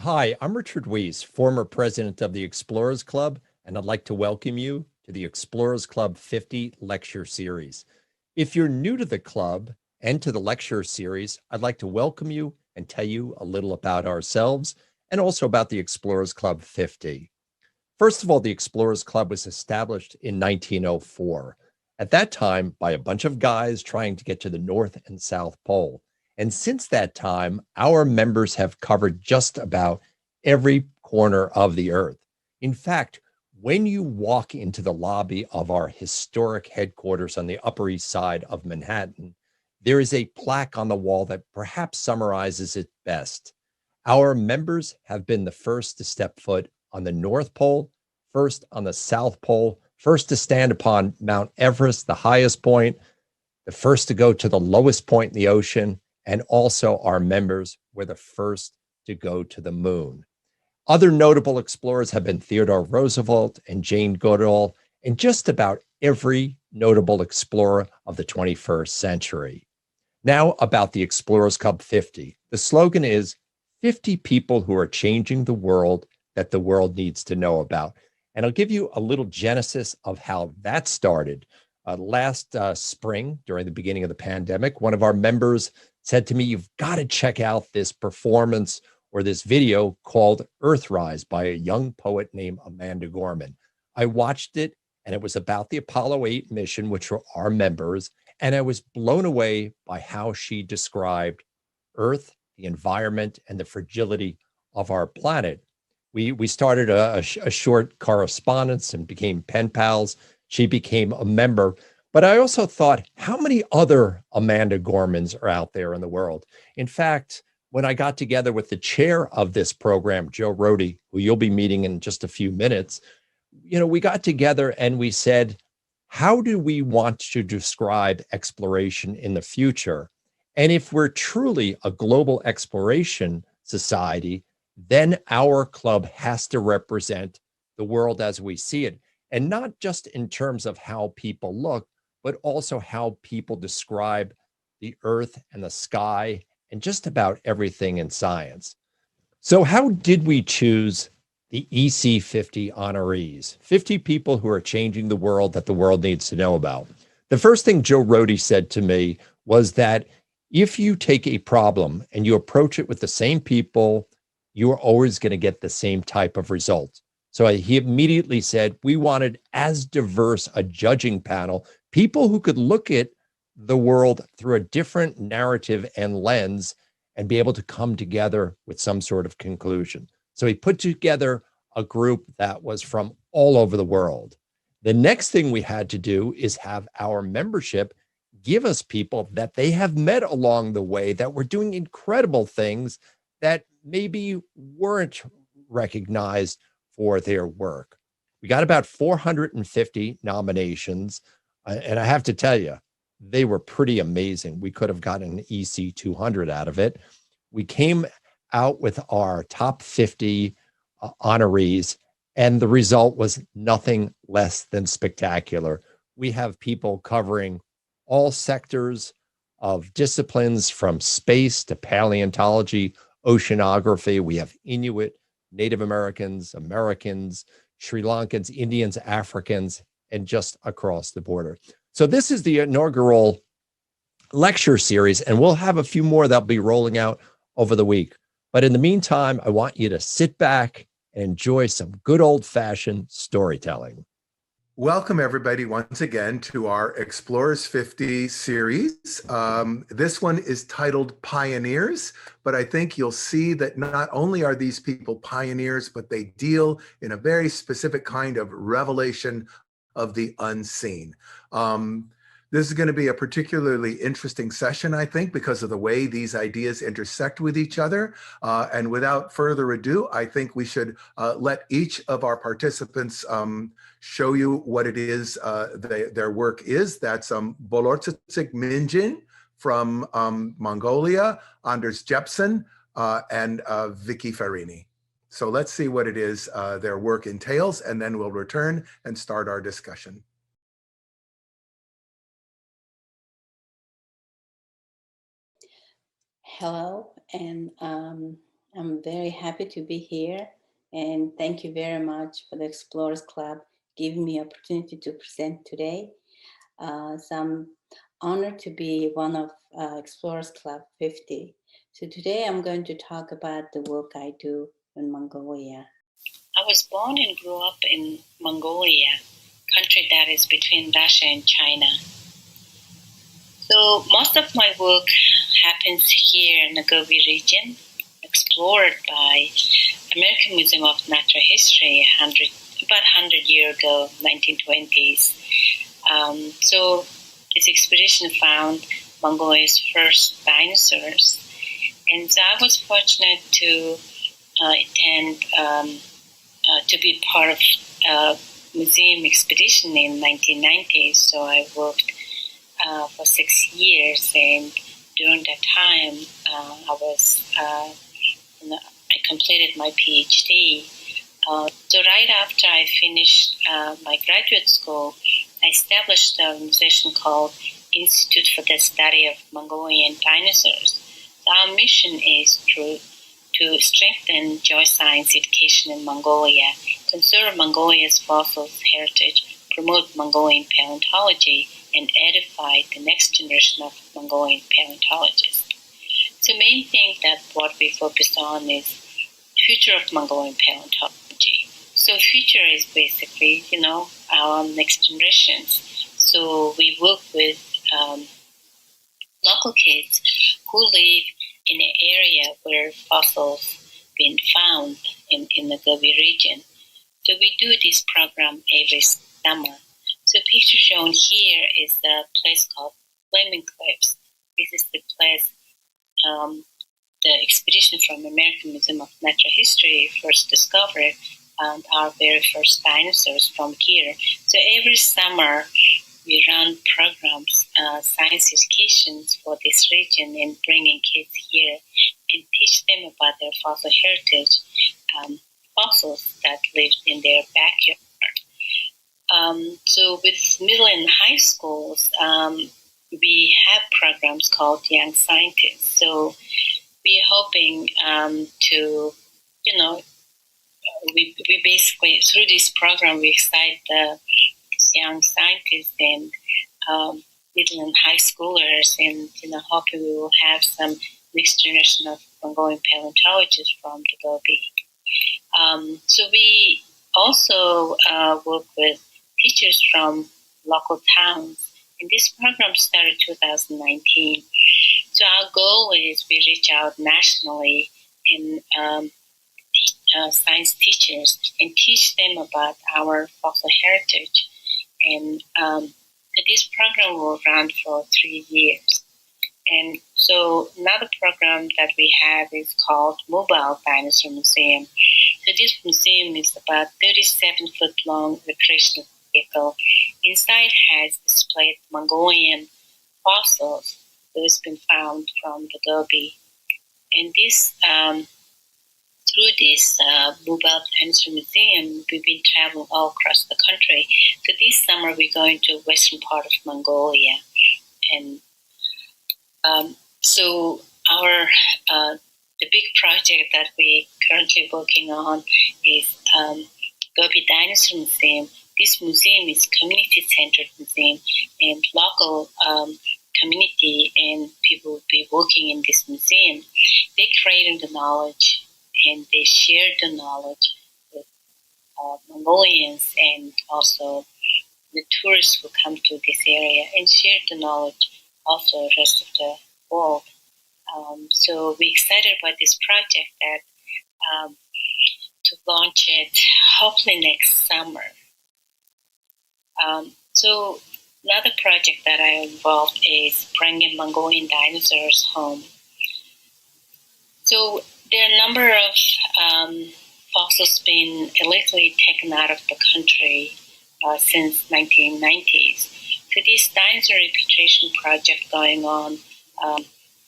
Hi, I'm Richard Weiss, former president of the Explorers Club, and I'd like to welcome you to the Explorers Club 50 lecture series. If you're new to the club and to the lecture series, I'd like to welcome you and tell you a little about ourselves and also about the Explorers Club 50. First of all, the Explorers Club was established in 1904. At that time, by a bunch of guys trying to get to the North and South Pole. And since that time, our members have covered just about every corner of the earth. In fact, when you walk into the lobby of our historic headquarters on the Upper East Side of Manhattan, there is a plaque on the wall that perhaps summarizes it best. Our members have been the first to step foot on the North Pole, first on the South Pole, first to stand upon Mount Everest, the highest point, the first to go to the lowest point in the ocean, and also our members were the first to go to the moon. Other notable explorers have been Theodore Roosevelt and Jane Goodall, and just about every notable explorer of the 21st century. Now about the Explorers Club 50. The slogan is 50 people who are changing the world that the world needs to know about. And I'll give you a little genesis of how that started. Last spring, during the beginning of the pandemic, one of our members said to me, "You've got to check out this performance or this video called Earthrise by a young poet named Amanda Gorman." I watched it, and it was about the Apollo 8 mission, which were our members. And I was blown away by how she described Earth, the environment, and the fragility of our planet. We started a short correspondence and became pen pals. She became a member. But I also thought, how many other Amanda Gormans are out there in the world? In fact, when I got together with the chair of this program, Joe Rohde, who you'll be meeting in just a few minutes, we got together and we said, how do we want to describe exploration in the future? And if we're truly a global exploration society, then our club has to represent the world as we see it. And not just in terms of how people look, but also how people describe the earth and the sky and just about everything in science. So, how did we choose the EC50 honorees? 50 people who are changing the world that the world needs to know about. The first thing Joe Rohde said to me was that if you take a problem and you approach it with the same people, you are always going to get the same type of result. So he immediately said we wanted as diverse a judging panel, people who could look at the world through a different narrative and lens and be able to come together with some sort of conclusion. So he put together a group that was from all over the world. The next thing we had to do is have our membership give us people that they have met along the way that were doing incredible things that maybe weren't recognized for their work. We got about 450 nominations. And I have to tell you, they were pretty amazing. We could have gotten an EC 200 out of it. We came out with our top 50 honorees, and the result was nothing less than spectacular. We have people covering all sectors of disciplines from space to paleontology, oceanography. We have Inuit, Native Americans, Sri Lankans, Indians, Africans, and just across the border. So this is the inaugural lecture series, and we'll have a few more that'll be rolling out over the week. But in the meantime, I want you to sit back and enjoy some good old-fashioned storytelling. Welcome, everybody, once again to our Explorers 50 series. This one is titled Pioneers, but I think you'll see that not only are these people pioneers, but they deal in a very specific kind of revelation of the unseen. This is going to be a particularly interesting session, I think, because of the way these ideas intersect with each other. And without further ado, I think we should let each of our participants show you what it is their work is. That's Bolortsetseg Minjin from Mongolia, Anders Jepsen, and Vicki Ferrini. So let's see what it is their work entails, and then we'll return and start our discussion. Hello, and I'm very happy to be here, and thank you very much for the Explorers Club giving me opportunity to present today. So I'm honored to be one of Explorers Club 50. So today I'm going to talk about the work I do in Mongolia. I was born and grew up in Mongolia, country that is between Russia and China. So most of my work happens here in the Gobi region, explored by American Museum of Natural History about 100 years ago, 1920s. So this expedition found Mongolia's first dinosaurs. And so I was fortunate to attend, to be part of a museum expedition in 1990s. So I worked for 6 years, and during that time, I completed my PhD. So right after I finished my graduate school, I established an organization called Institute for the Study of Mongolian Dinosaurs. So our mission is to strengthen geoscience education in Mongolia, conserve Mongolia's fossil heritage, promote Mongolian paleontology, and edify the next generation of Mongolian paleontologists. So main thing that what we focused on is future of Mongolian paleontology. So future is basically, our next generations. So we work with local kids who live in an area where fossils been found in the Gobi region. So we do this program every summer. So picture shown here is a place called Flaming Cliffs. This is the place the expedition from American Museum of Natural History first discovered found our very first dinosaurs from here. So every summer we run programs, science educations for this region, and bringing kids here and teach them about their fossil heritage, fossils that lived in their backyard. So with middle and high schools, we have programs called Young Scientists. So we're hoping to, we basically, through this program, we excite the young scientists and middle and high schoolers, and hoping we will have some next generation of Mongolian paleontologists from the Gobi. So we also work with teachers from local towns, and this program started 2019. So our goal is we reach out nationally and science teachers and teach them about our fossil heritage. And this program will run for 3 years. And so another program that we have is called Mobile Dinosaur Museum. So this museum is about 37-foot long recreational vehicle. Inside has displayed Mongolian fossils that has been found from the Gobi. And this, through this Mobile Dinosaur Museum, we've been traveling all across the country. So this summer we're going to western part of Mongolia. And so our the big project that we're currently working on is Gobi Dinosaur Museum. This museum is community-centered museum, and local community and people will be working in this museum. They created the knowledge and they shared the knowledge with Mongolians, and also the tourists will come to this area and share the knowledge also the rest of the world. So we're excited about this project that to launch it hopefully next summer. So another project that I am involved is bringing Mongolian dinosaurs home. So there are a number of fossils being illegally taken out of the country since 1990s. So this dinosaur repatriation project going on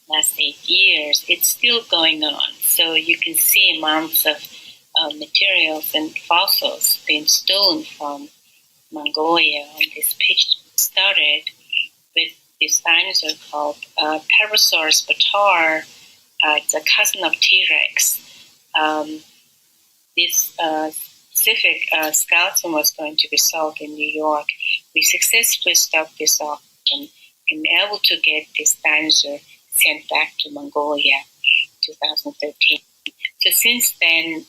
last 8 years, it's still going on. So you can see amounts of materials and fossils being stolen from Mongolia on this picture. Started with this dinosaur called Parasaurus batar. It's a cousin of T-Rex. this specific skeleton was going to be sold in New York. We successfully stopped this auction and able to get this dinosaur sent back to Mongolia 2013. So since then,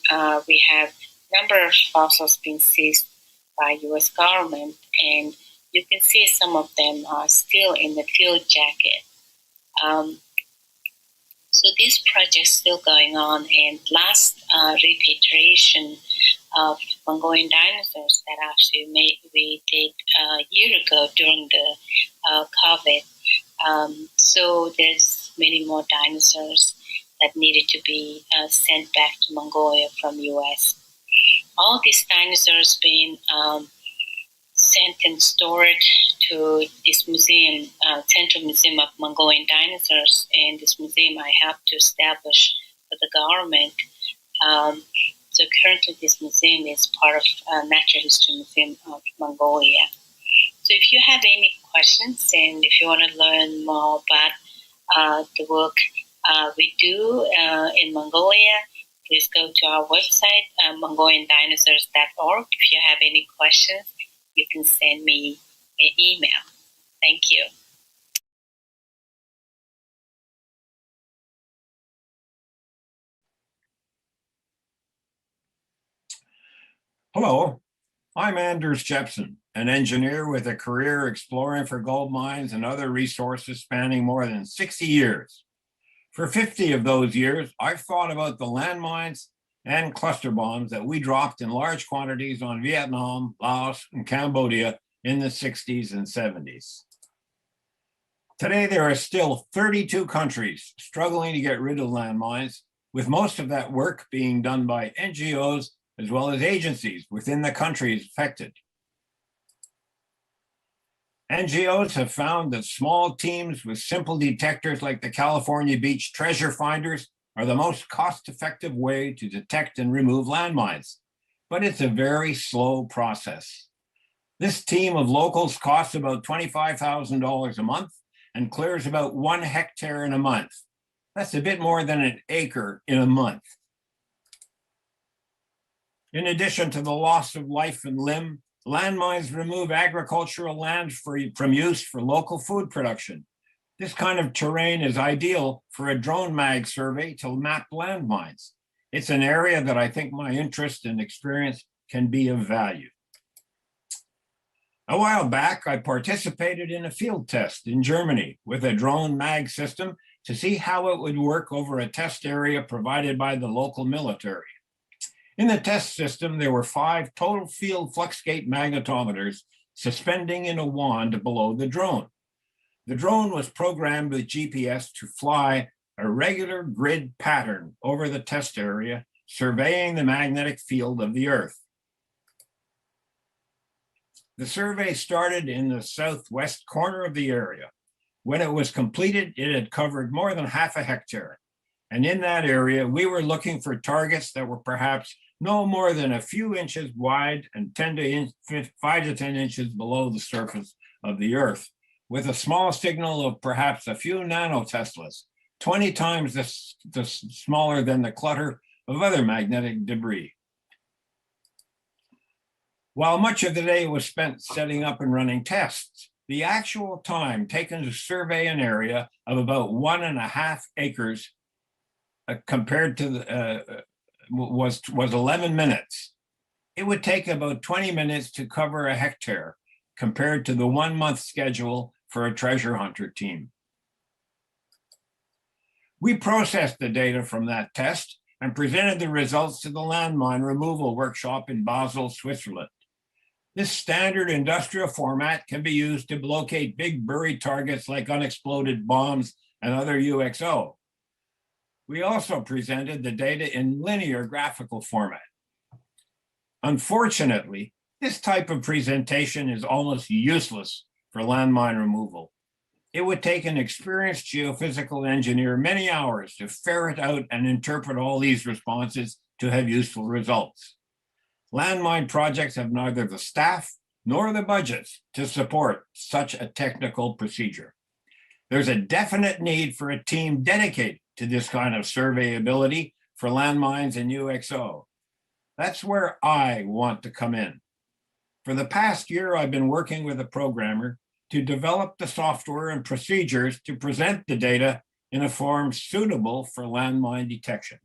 we have a number of fossils being seized by U.S. government, and you can see some of them are still in the field jacket. So this project is still going on, and last repatriation of Mongolian dinosaurs that actually we did a year ago during the COVID. So there's many more dinosaurs that needed to be sent back to Mongolia from U.S. All these dinosaurs being sent and stored to this museum, Central Museum of Mongolian Dinosaurs, and this museum I helped to establish for the government. So currently this museum is part of Natural History Museum of Mongolia. So if you have any questions and if you want to learn more about the work we do in Mongolia, please go to our website, mongoliandinosaurs.org. If you have any questions, you can send me an email. Thank you. Hello, I'm Anders Jepsen, an engineer with a career exploring for gold mines and other resources spanning more than 60 years. For 50 of those years, I've thought about the landmines and cluster bombs that we dropped in large quantities on Vietnam, Laos, and Cambodia in the 60s and 70s. Today, there are still 32 countries struggling to get rid of landmines, with most of that work being done by NGOs as well as agencies within the countries affected. NGOs have found that small teams with simple detectors like the California Beach treasure finders are the most cost-effective way to detect and remove landmines, but it's a very slow process. This team of locals costs about $25,000 a month and clears about 1 hectare in a month. That's a bit more than an acre in a month. In addition to the loss of life and limb, landmines remove agricultural land from use for local food production. This kind of terrain is ideal for a drone mag survey to map landmines. It's an area that I think my interest and experience can be of value. A while back, I participated in a field test in Germany with a drone mag system to see how it would work over a test area provided by the local military. In the test system, there were 5 total field fluxgate magnetometers suspending in a wand below the drone. The drone was programmed with GPS to fly a regular grid pattern over the test area, surveying the magnetic field of the Earth. The survey started in the southwest corner of the area. When it was completed, it had covered more than half a hectare. And in that area, we were looking for targets that were perhaps no more than a few inches wide and 5 to 10 inches below the surface of the Earth, with a small signal of perhaps a few nanoteslas, 20 times the smaller than the clutter of other magnetic debris. While much of the day was spent setting up and running tests, the actual time taken to survey an area of about 1.5 acres compared to was 11 minutes. It would take about 20 minutes to cover a hectare compared to the 1-month schedule for a treasure hunter team. We processed the data from that test and presented the results to the landmine removal workshop in Basel, Switzerland. This standard industrial format can be used to locate big buried targets like unexploded bombs and other UXO. We also presented the data in linear graphical format. Unfortunately, this type of presentation is almost useless for landmine removal. It would take an experienced geophysical engineer many hours to ferret out and interpret all these responses to have useful results. Landmine projects have neither the staff nor the budgets to support such a technical procedure. There's a definite need for a team dedicated to this kind of surveyability for landmines and UXO. That's where I want to come in. For the past year, I've been working with a programmer to develop the software and procedures to present the data in a form suitable for landmine detection.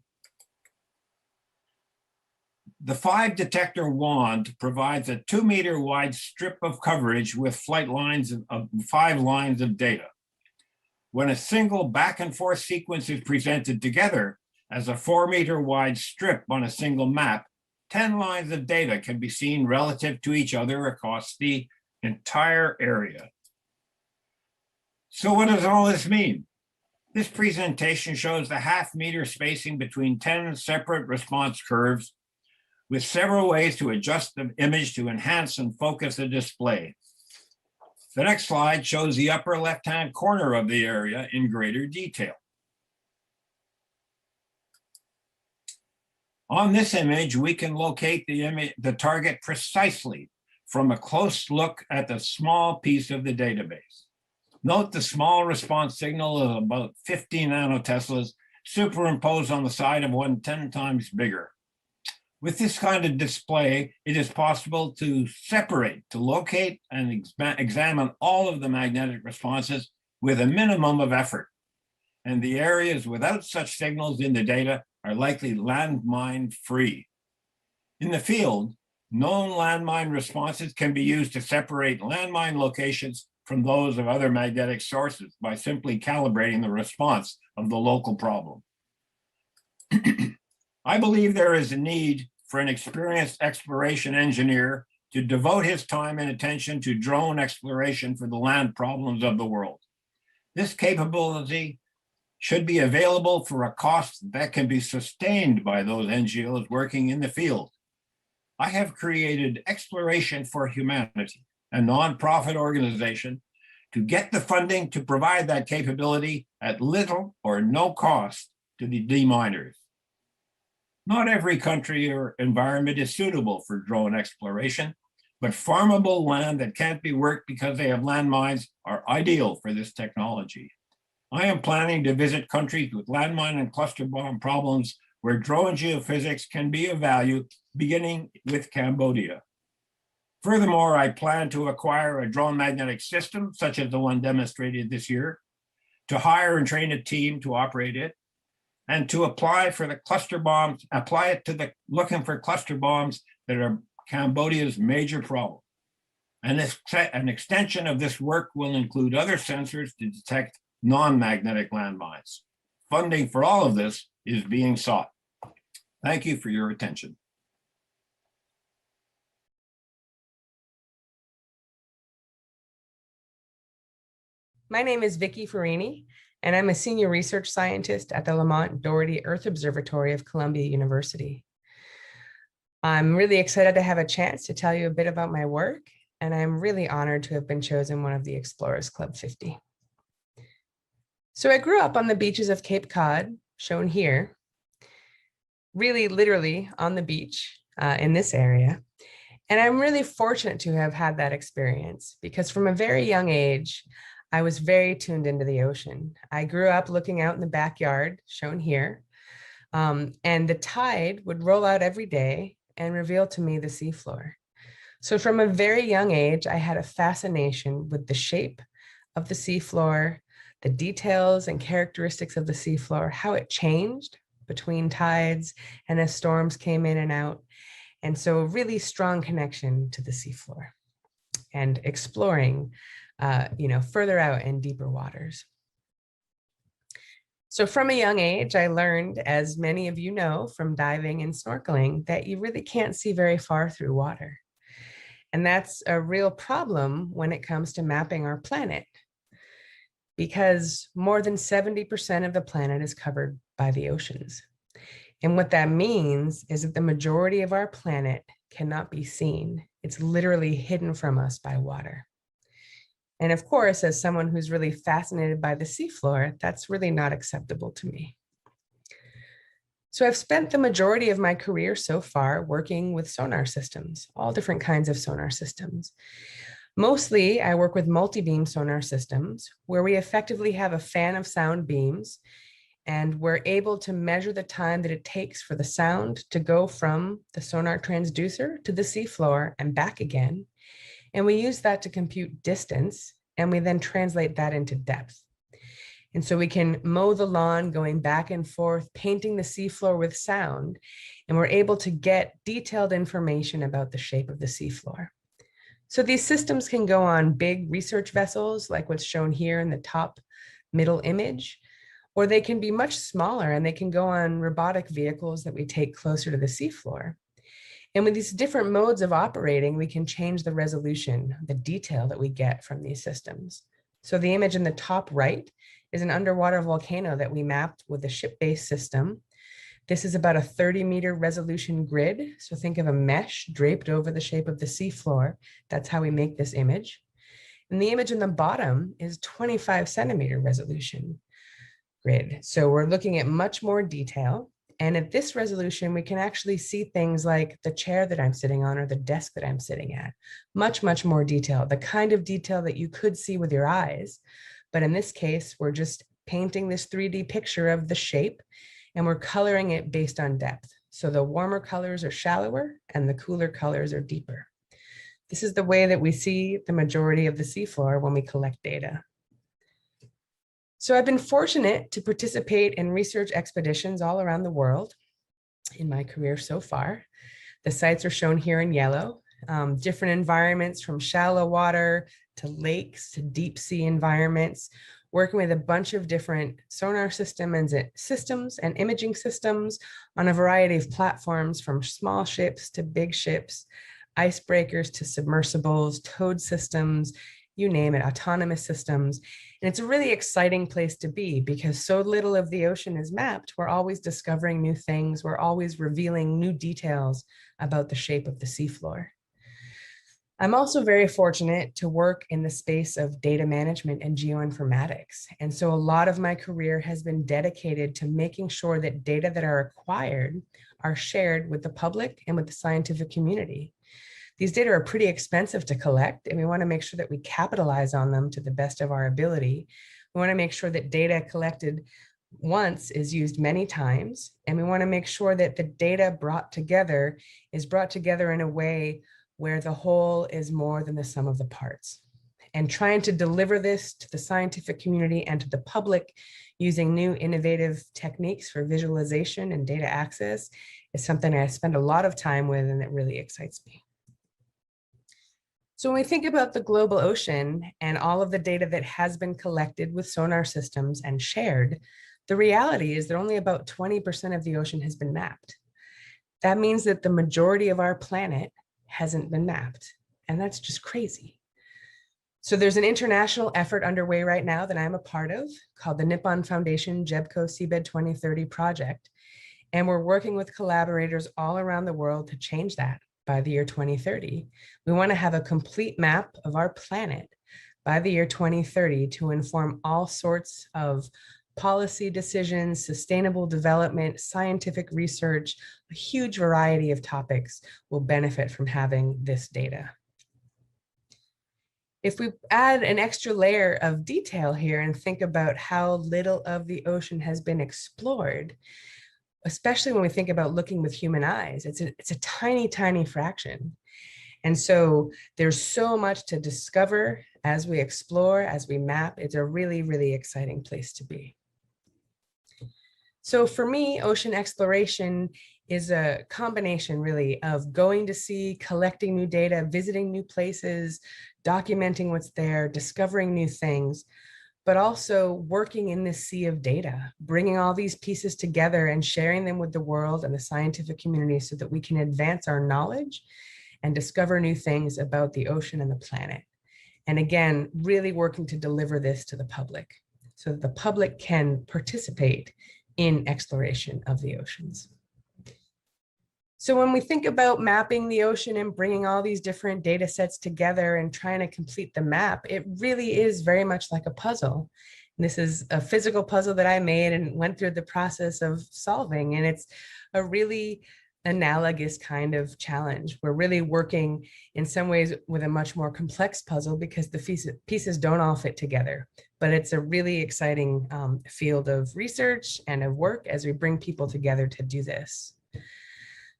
The 5-detector wand provides a 2-meter wide strip of coverage with flight lines of 5 lines of data. When a single back and forth sequence is presented together as a 4-meter wide strip on a single map, 10 lines of data can be seen relative to each other across the entire area. So what does all this mean? This presentation shows the half-meter spacing between 10 separate response curves with several ways to adjust the image to enhance and focus the display. The next slide shows the upper left-hand corner of the area in greater detail. On this image, we can locate the target precisely from a close look at the small piece of the database. Note the small response signal of about 50 nanoteslas superimposed on the side of one 10 times bigger. With this kind of display, it is possible to separate, to locate and examine all of the magnetic responses with a minimum of effort. And the areas without such signals in the data are likely landmine free. In the field, known landmine responses can be used to separate landmine locations from those of other magnetic sources by simply calibrating the response of the local problem. I believe there is a need for an experienced exploration engineer to devote his time and attention to drone exploration for the land problems of the world. This capability should be available for a cost that can be sustained by those NGOs working in the field. I have created Exploration for Humanity, a nonprofit organization, to get the funding to provide that capability at little or no cost to the deminers. Not every country or environment is suitable for drone exploration, but farmable land that can't be worked because they have landmines are ideal for this technology. I am planning to visit countries with landmine and cluster bomb problems where drone geophysics can be of value, beginning with Cambodia. Furthermore, I plan to acquire a drone magnetic system, such as the one demonstrated this year, to hire and train a team to operate it, and to apply for the cluster bombs, looking for cluster bombs that are Cambodia's major problem. And an extension of this work will include other sensors to detect non-magnetic landmines. Funding for all of this is being sought. Thank you for your attention. My name is Vicki Ferrini, and I'm a senior research scientist at the Lamont-Doherty Earth Observatory of Columbia University. I'm really excited to have a chance to tell you a bit about my work, and I'm really honored to have been chosen one of the Explorers Club 50. So I grew up on the beaches of Cape Cod, shown here, really literally on the beach in this area. And I'm really fortunate to have had that experience because from a very young age, I was very tuned into the ocean. I grew up looking out in the backyard, shown here, and the tide would roll out every day and reveal to me the seafloor. So from a very young age, I had a fascination with the shape of the seafloor, the details and characteristics of the seafloor, how it changed between tides and as storms came in and out. And so a really strong connection to the seafloor and exploring further out in deeper waters. So from a young age, I learned, as many of you know from diving and snorkeling, that you really can't see very far through water. And that's a real problem when it comes to mapping our planet, because more than 70% of the planet is covered by the oceans. And what that means is that the majority of our planet cannot be seen. It's literally hidden from us by water. And of course, as someone who's really fascinated by the seafloor, that's really not acceptable to me. So I've spent the majority of my career so far working with sonar systems, all different kinds of sonar systems. Mostly, I work with multi-beam sonar systems where we effectively have a fan of sound beams And we're able to measure the time that it takes for the sound to go from the sonar transducer to the seafloor and back again. And we use that to compute distance, and we then translate that into depth. And so we can mow the lawn going back and forth, painting the seafloor with sound, and we're able to get detailed information about the shape of the seafloor. So these systems can go on big research vessels, like what's shown here in the top middle image, or they can be much smaller and they can go on robotic vehicles that we take closer to the seafloor. And with these different modes of operating, we can change the resolution, the detail that we get from these systems. So the image in the top right is an underwater volcano that we mapped with a ship-based system. This is about a 30-meter resolution grid. So think of a mesh draped over the shape of the seafloor. That's how we make this image. And the image in the bottom is 25-centimeter resolution grid. So we're looking at much more detail. And at this resolution, we can actually see things like the chair that I'm sitting on or the desk that I'm sitting at. Much, much more detail, the kind of detail that you could see with your eyes. But in this case, we're just painting this 3D picture of the shape, and we're coloring it based on depth. So the warmer colors are shallower and the cooler colors are deeper. This is the way that we see the majority of the seafloor when we collect data. So I've been fortunate to participate in research expeditions all around the world in my career so far. The sites are shown here in yellow, different environments from shallow water to lakes to deep sea environments, working with a bunch of different sonar systems and imaging systems on a variety of platforms, from small ships to big ships, icebreakers to submersibles, towed systems, you name it, autonomous systems. And it's a really exciting place to be because so little of the ocean is mapped. We're always discovering new things. We're always revealing new details about the shape of the seafloor. I'm also very fortunate to work in the space of data management and geoinformatics. And so a lot of my career has been dedicated to making sure that data that are acquired are shared with the public and with the scientific community. These data are pretty expensive to collect, and we want to make sure that we capitalize on them to the best of our ability. We want to make sure that data collected once is used many times, and we want to make sure that the data brought together is brought together in a way where the whole is more than the sum of the parts. And trying to deliver this to the scientific community and to the public using new innovative techniques for visualization and data access is something I spend a lot of time with, and it really excites me. So when we think about the global ocean and all of the data that has been collected with sonar systems and shared, the reality is that only about 20% of the ocean has been mapped. That means that the majority of our planet hasn't been mapped, and that's just crazy. So there's an international effort underway right now that I'm a part of called the Nippon Foundation JEBCO Seabed 2030 project. And we're working with collaborators all around the world to change that by the year 2030. We want to have a complete map of our planet by the year 2030 to inform all sorts of policy decisions, sustainable development, scientific research. A huge variety of topics will benefit from having this data. If we add an extra layer of detail here and think about how little of the ocean has been explored, especially when we think about looking with human eyes, it's a tiny, tiny fraction. And so there's so much to discover as we explore, as we map. It's a really, really exciting place to be. So for me, ocean exploration is a combination really of going to sea, collecting new data, visiting new places, documenting what's there, discovering new things, but also working in this sea of data, bringing all these pieces together and sharing them with the world and the scientific community so that we can advance our knowledge and discover new things about the ocean and the planet. And again, really working to deliver this to the public so that the public can participate in exploration of the oceans. So when we think about mapping the ocean and bringing all these different data sets together and trying to complete the map, it really is very much like a puzzle. And this is a physical puzzle that I made and went through the process of solving. And it's a really analogous kind of challenge. We're really working in some ways with a much more complex puzzle because the pieces don't all fit together. But it's a really exciting field of research and of work as we bring people together to do this.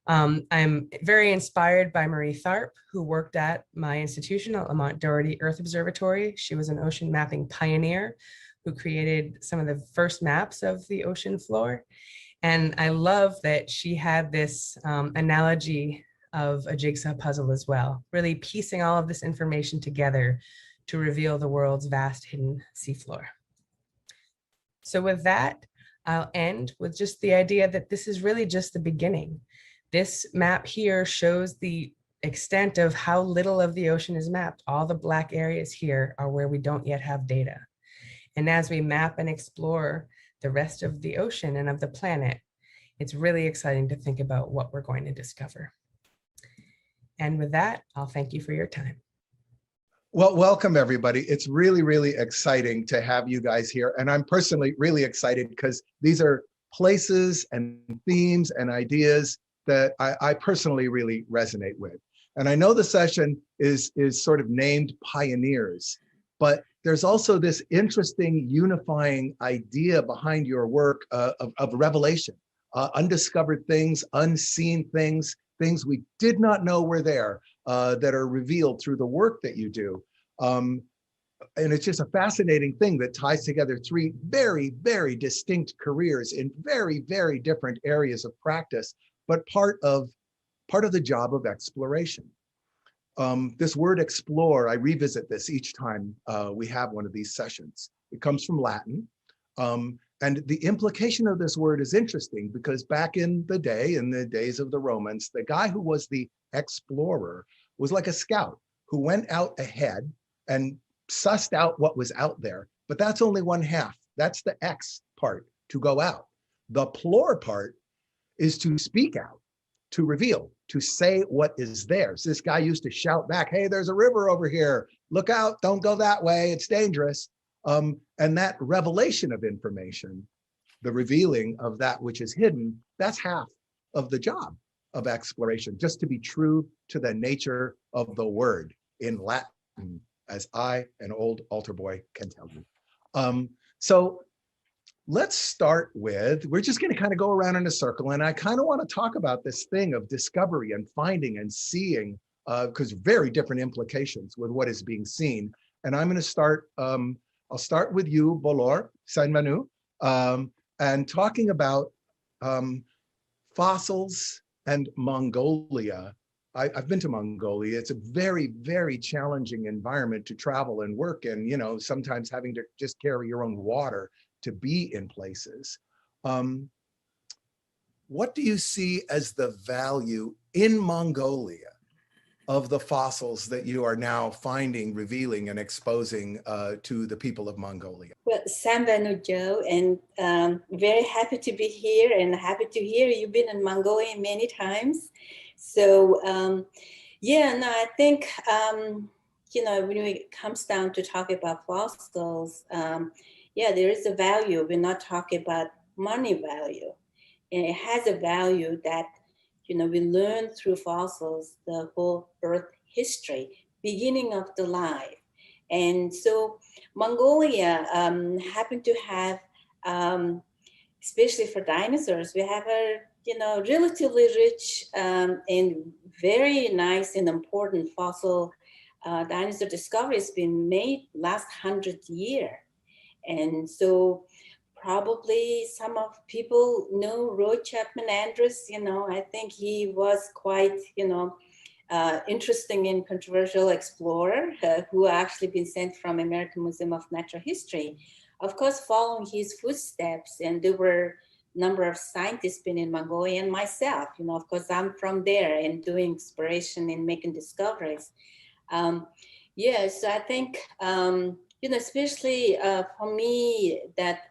I'm very inspired by Marie Tharp, who worked at my institution at Lamont-Doherty Earth Observatory. She was an ocean mapping pioneer who created some of the first maps of the ocean floor. And I love that she had this analogy of a jigsaw puzzle as well, really piecing all of this information together to reveal the world's vast hidden seafloor. So with that, I'll end with just the idea that this is really just the beginning. This map here shows the extent of how little of the ocean is mapped. All the black areas here are where we don't yet have data. And as we map and explore the rest of the ocean and of the planet, it's really exciting to think about what we're going to discover. And with that, I'll thank you for your time. Well, welcome everybody. It's really, really exciting to have you guys here. And I'm personally really excited because these are places and themes and ideas that I personally really resonate with. And I know the session is sort of named Pioneers, but there's also this interesting unifying idea behind your work of revelation, undiscovered things, unseen things, things we did not know were there that are revealed through the work that you do. And it's just a fascinating thing that ties together three very, very distinct careers in very, very different areas of practice, but part of the job of exploration. This word explore, I revisit this each time we have one of these sessions. It comes from Latin. And the implication of this word is interesting because back in the day, in the days of the Romans, the guy who was the explorer was like a scout who went out ahead and sussed out what was out there. But that's only one half. That's the X part, to go out. The plore part is to speak out, to reveal, to say what is there. So this guy used to shout back, hey, there's a river over here. Look out, don't go that way, it's dangerous. And that revelation of information, the revealing of that which is hidden, that's half of the job of exploration, just to be true to the nature of the word in Latin, as I, an old altar boy, can tell you. So let's start with, we're just going to kind of go around in a circle, and I kind of want to talk about this thing of discovery and finding and seeing, because very different implications with what is being seen. And I'm going to start, I'll start with you, Bolortsetseg Minjin, and talking about fossils and Mongolia. I've been to Mongolia. It's a very, very challenging environment to travel and work in, you know, sometimes having to just carry your own water to be in places. What do you see as the value in Mongolia of the fossils that you are now finding, revealing, and exposing to the people of Mongolia? Well, Samvanu Joe, and very happy to be here and happy to hear you've been in Mongolia many times. So yeah, no, I think, you know, when it comes down to talk about fossils, yeah, there is a value. We're not talking about money value. And it has a value that, you know, we learn through fossils the whole Earth history, beginning of the life. And so Mongolia happened to have, especially for dinosaurs, we have a, you know, relatively rich and very nice and important fossil dinosaur discoveries been made last 100 years. And so probably some of people know Chapman Andrews. You know, I think he was quite, you know, interesting and controversial explorer who actually been sent from American Museum of Natural History. Of course, following his footsteps, and there were a number of scientists been in Mongolia, and myself, you know, of course, I'm from there and doing exploration and making discoveries. Yeah, so I think, you know, especially for me, that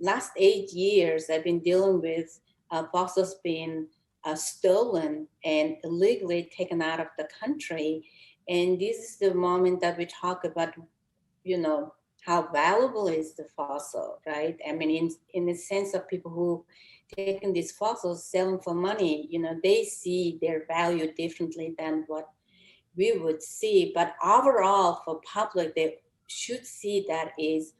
last 8 years, I've been dealing with fossils being stolen and illegally taken out of the country. And this is the moment that we talk about, you know, how valuable is the fossil, right? I mean, in the sense of people who taking these fossils, sell them for money, you know, they see their value differently than what we would see. But overall, for public, they should see that is,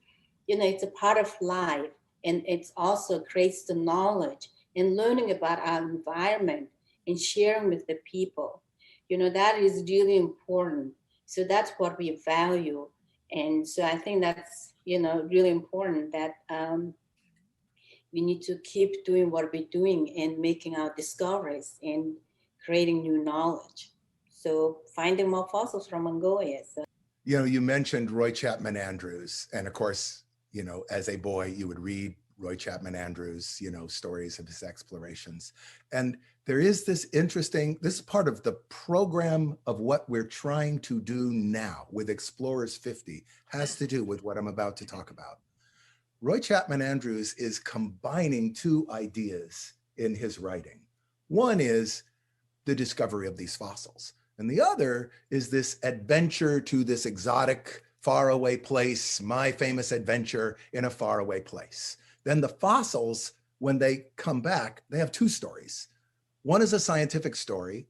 you know, it's a part of life, and it's also creates the knowledge and learning about our environment and sharing with the people. You know, that is really important. So that's what we value. And so I think that's, you know, really important that we need to keep doing what we're doing and making our discoveries and creating new knowledge. So finding more fossils from Mongolia. So. You know, you mentioned Roy Chapman Andrews, and of course, you know, as a boy, you would read Roy Chapman Andrews, you know, stories of his explorations. And there is this interesting, this is part of the program of what we're trying to do now with Explorers 50, has to do with what I'm about to talk about. Roy Chapman Andrews is combining two ideas in his writing. One is the discovery of these fossils, and the other is this adventure to this exotic, faraway place, my famous adventure in a faraway place. Then the fossils, when they come back, they have two stories. One is a scientific story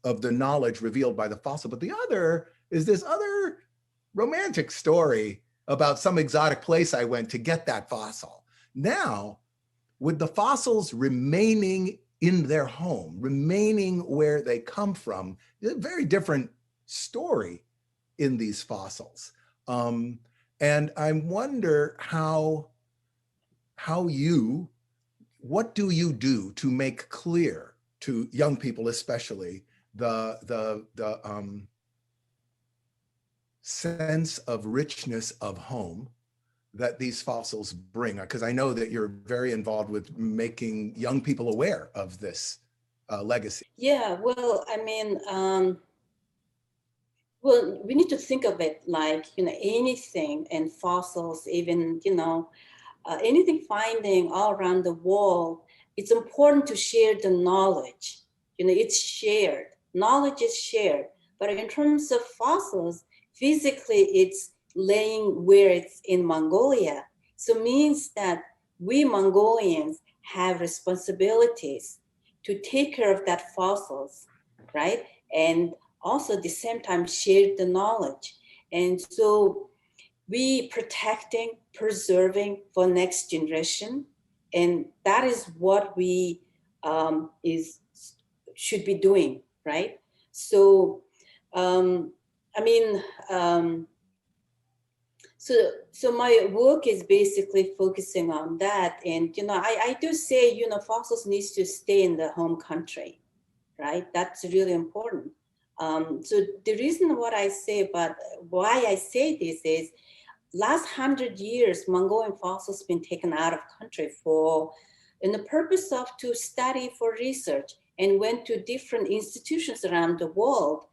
of the knowledge revealed by the fossil, but the other is this other romantic story about some exotic place I went to get that fossil. Now, with the fossils remaining in their home, remaining where they come from, a very different story in these fossils. And I wonder what do you do to make clear to young people, especially, the sense of richness of home that these fossils bring? Because I know that you're very involved with making young people aware of this legacy. Yeah, well, I mean, well, we need to think of it like, you know, anything and fossils, even, you know, anything finding all around the world, it's important to share the knowledge. You know, it's shared. Knowledge is shared. But in terms of fossils, physically, it's laying where it's in Mongolia. So it means that we Mongolians have responsibilities to take care of that fossils, right? And also at the same time share the knowledge. And so we protecting, preserving for next generation. And that is what we should be doing, right? So, I mean, so my work is basically focusing on that. And, you know, I do say, you know, fossils needs to stay in the home country, right? That's really important. So the reason what I say about why I say this is last 100 years, Mongolian fossils been taken out of country in the purpose of to study for research and went to different institutions around the world.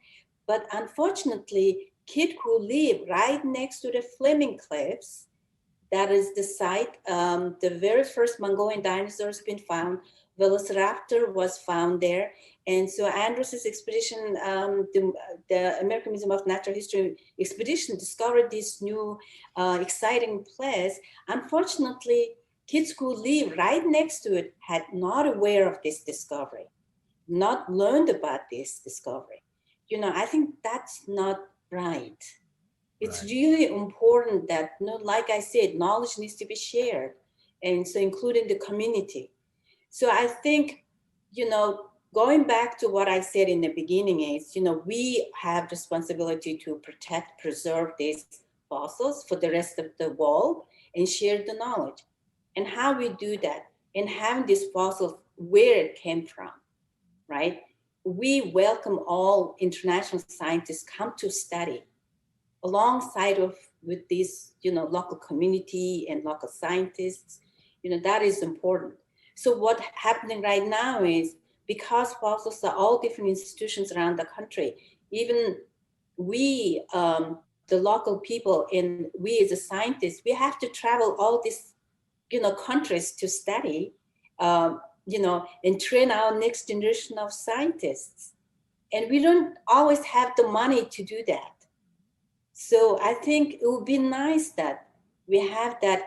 But unfortunately, kids who live right next to the Fleming Cliffs, that is the site, the very first Mongolian dinosaurs been found. Velociraptor was found there. And so Andrews' expedition, the American Museum of Natural History expedition discovered this new exciting place. Unfortunately, kids who live right next to it had not aware of this discovery, not learned about this discovery. You know, I think that's not right. It's really important that, you know, like I said, knowledge needs to be shared. And so including the community. So I think, you know, going back to what I said in the beginning is, you know, we have responsibility to protect, preserve these fossils for the rest of the world and share the knowledge. And how we do that and having these fossils where it came from, right? We welcome all international scientists come to study alongside with this, you know, local community and local scientists. You know, that is important. So what's happening right now is because fossils are all different institutions around the country, even we, the local people and we as a scientist, we have to travel all these, you know, countries to study, you know, and train our next generation of scientists. And we don't always have the money to do that. So I think it would be nice that we have that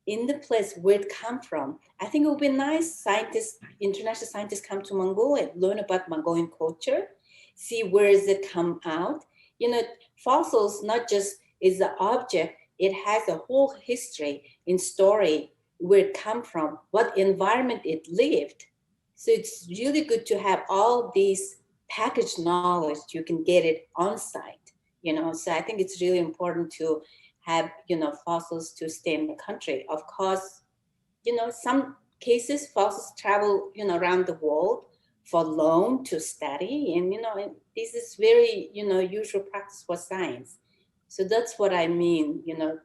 in the place where it come from. I think it would be nice scientists, international scientists come to Mongolia, learn about Mongolian culture, see where does it come out. You know, fossils not just is the object, it has a whole history in story, where it come from, what environment it lived. So it's really good to have all these packaged knowledge. You can get it on site, you know. So I think it's really important to have, you know, fossils to stay in the country. Of course, you know, some cases fossils travel, you know, around the world for loan to study, and you know, and this is very, you know, usual practice for science. So that's what I mean, you know,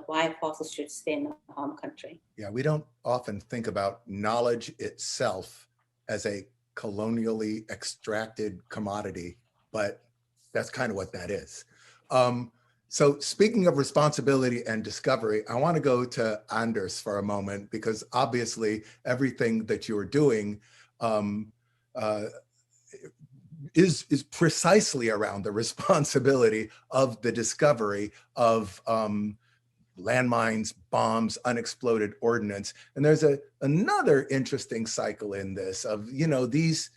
why fossils should stay in the home country. Yeah, we don't often think about knowledge itself as a colonially extracted commodity, but that's kind of what that is. So speaking of responsibility and discovery, I want to go to Anders for a moment, because obviously everything that you're doing is precisely around the responsibility of the discovery of landmines, bombs, unexploded ordnance. And there's another interesting cycle in this of, you know, these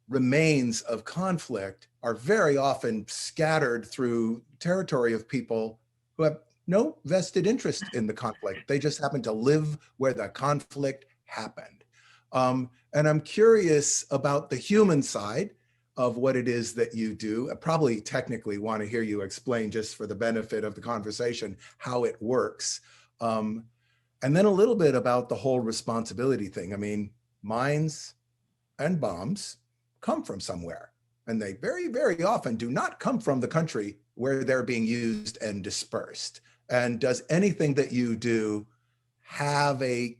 remains of conflict are very often scattered through territory of people who have no vested interest in the conflict. They just happen to live where the conflict happened. And I'm curious about the human side of what it is that you do. I probably technically want to hear you explain, just for the benefit of the conversation, how it works. And then a little bit about the whole responsibility thing. I mean, mines and bombs come from somewhere, and they very, very often do not come from the country where they're being used and dispersed. And does anything that you do have a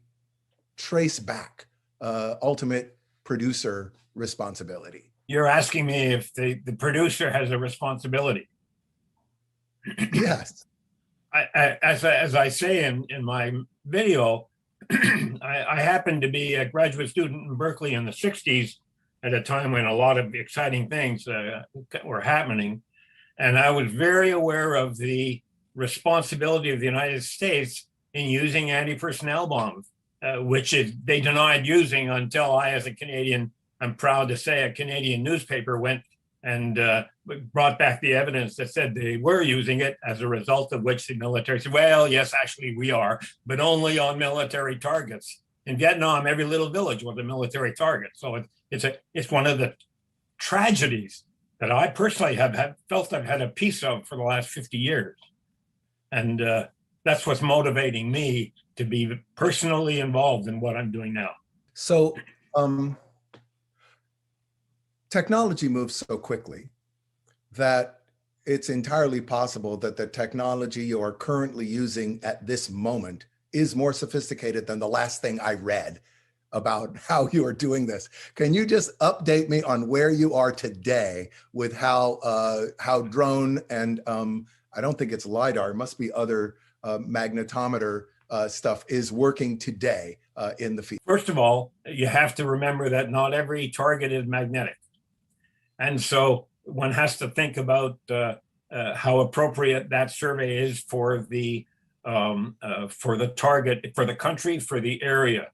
trace back, ultimate producer responsibility? You're asking me if the producer has a responsibility. Yes. As I say in my video, I happened to be a graduate student in Berkeley in the 60s, at a time when a lot of exciting things were happening. And I was very aware of the responsibility of the United States in using anti-personnel bombs, which they denied using until I, as a Canadian, I'm proud to say, a Canadian newspaper went and brought back the evidence that said they were using it, as a result of which the military said, well, yes, actually we are, but only on military targets. In Vietnam, every little village was a military target. So it's one of the tragedies that I personally have felt I've had a piece of for the last 50 years. And that's what's motivating me to be personally involved in what I'm doing now. So technology moves so quickly that it's entirely possible that the technology you are currently using at this moment is more sophisticated than the last thing I read about how you are doing this. Can you just update me on where you are today with how drone and I don't think it's LiDAR, it must be other magnetometer stuff is working today in the field? First of all, you have to remember that not every target is magnetic. And so one has to think about how appropriate that survey is for the target, for the country, for the area.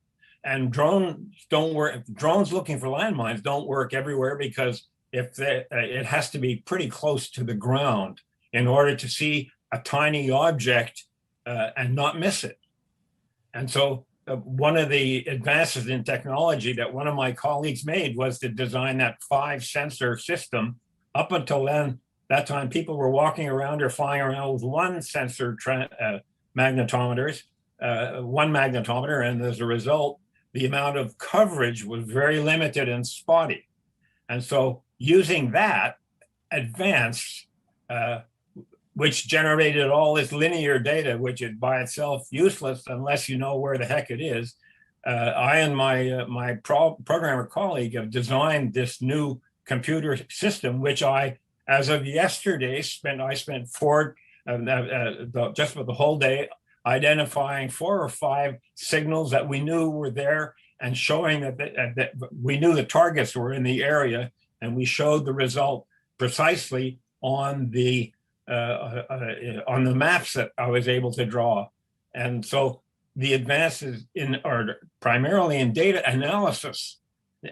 And drones don't work. Drones looking for landmines don't work everywhere, because it has to be pretty close to the ground in order to see a tiny object and not miss it. And so one of the advances in technology that one of my colleagues made was to design that 5-sensor system. Up until then, that time people were walking around or flying around with one sensor magnetometers, one magnetometer, and as a result, the amount of coverage was very limited and spotty. And so using that advanced, which generated all this linear data, which is by itself useless unless you know where the heck it is, I and my programmer colleague have designed this new computer system, which I, as of yesterday, spent just for the whole day identifying 4 or 5 signals that we knew were there, and showing that we knew the targets were in the area, and we showed the result precisely on the on the maps that I was able to draw. And so the advances are primarily in data analysis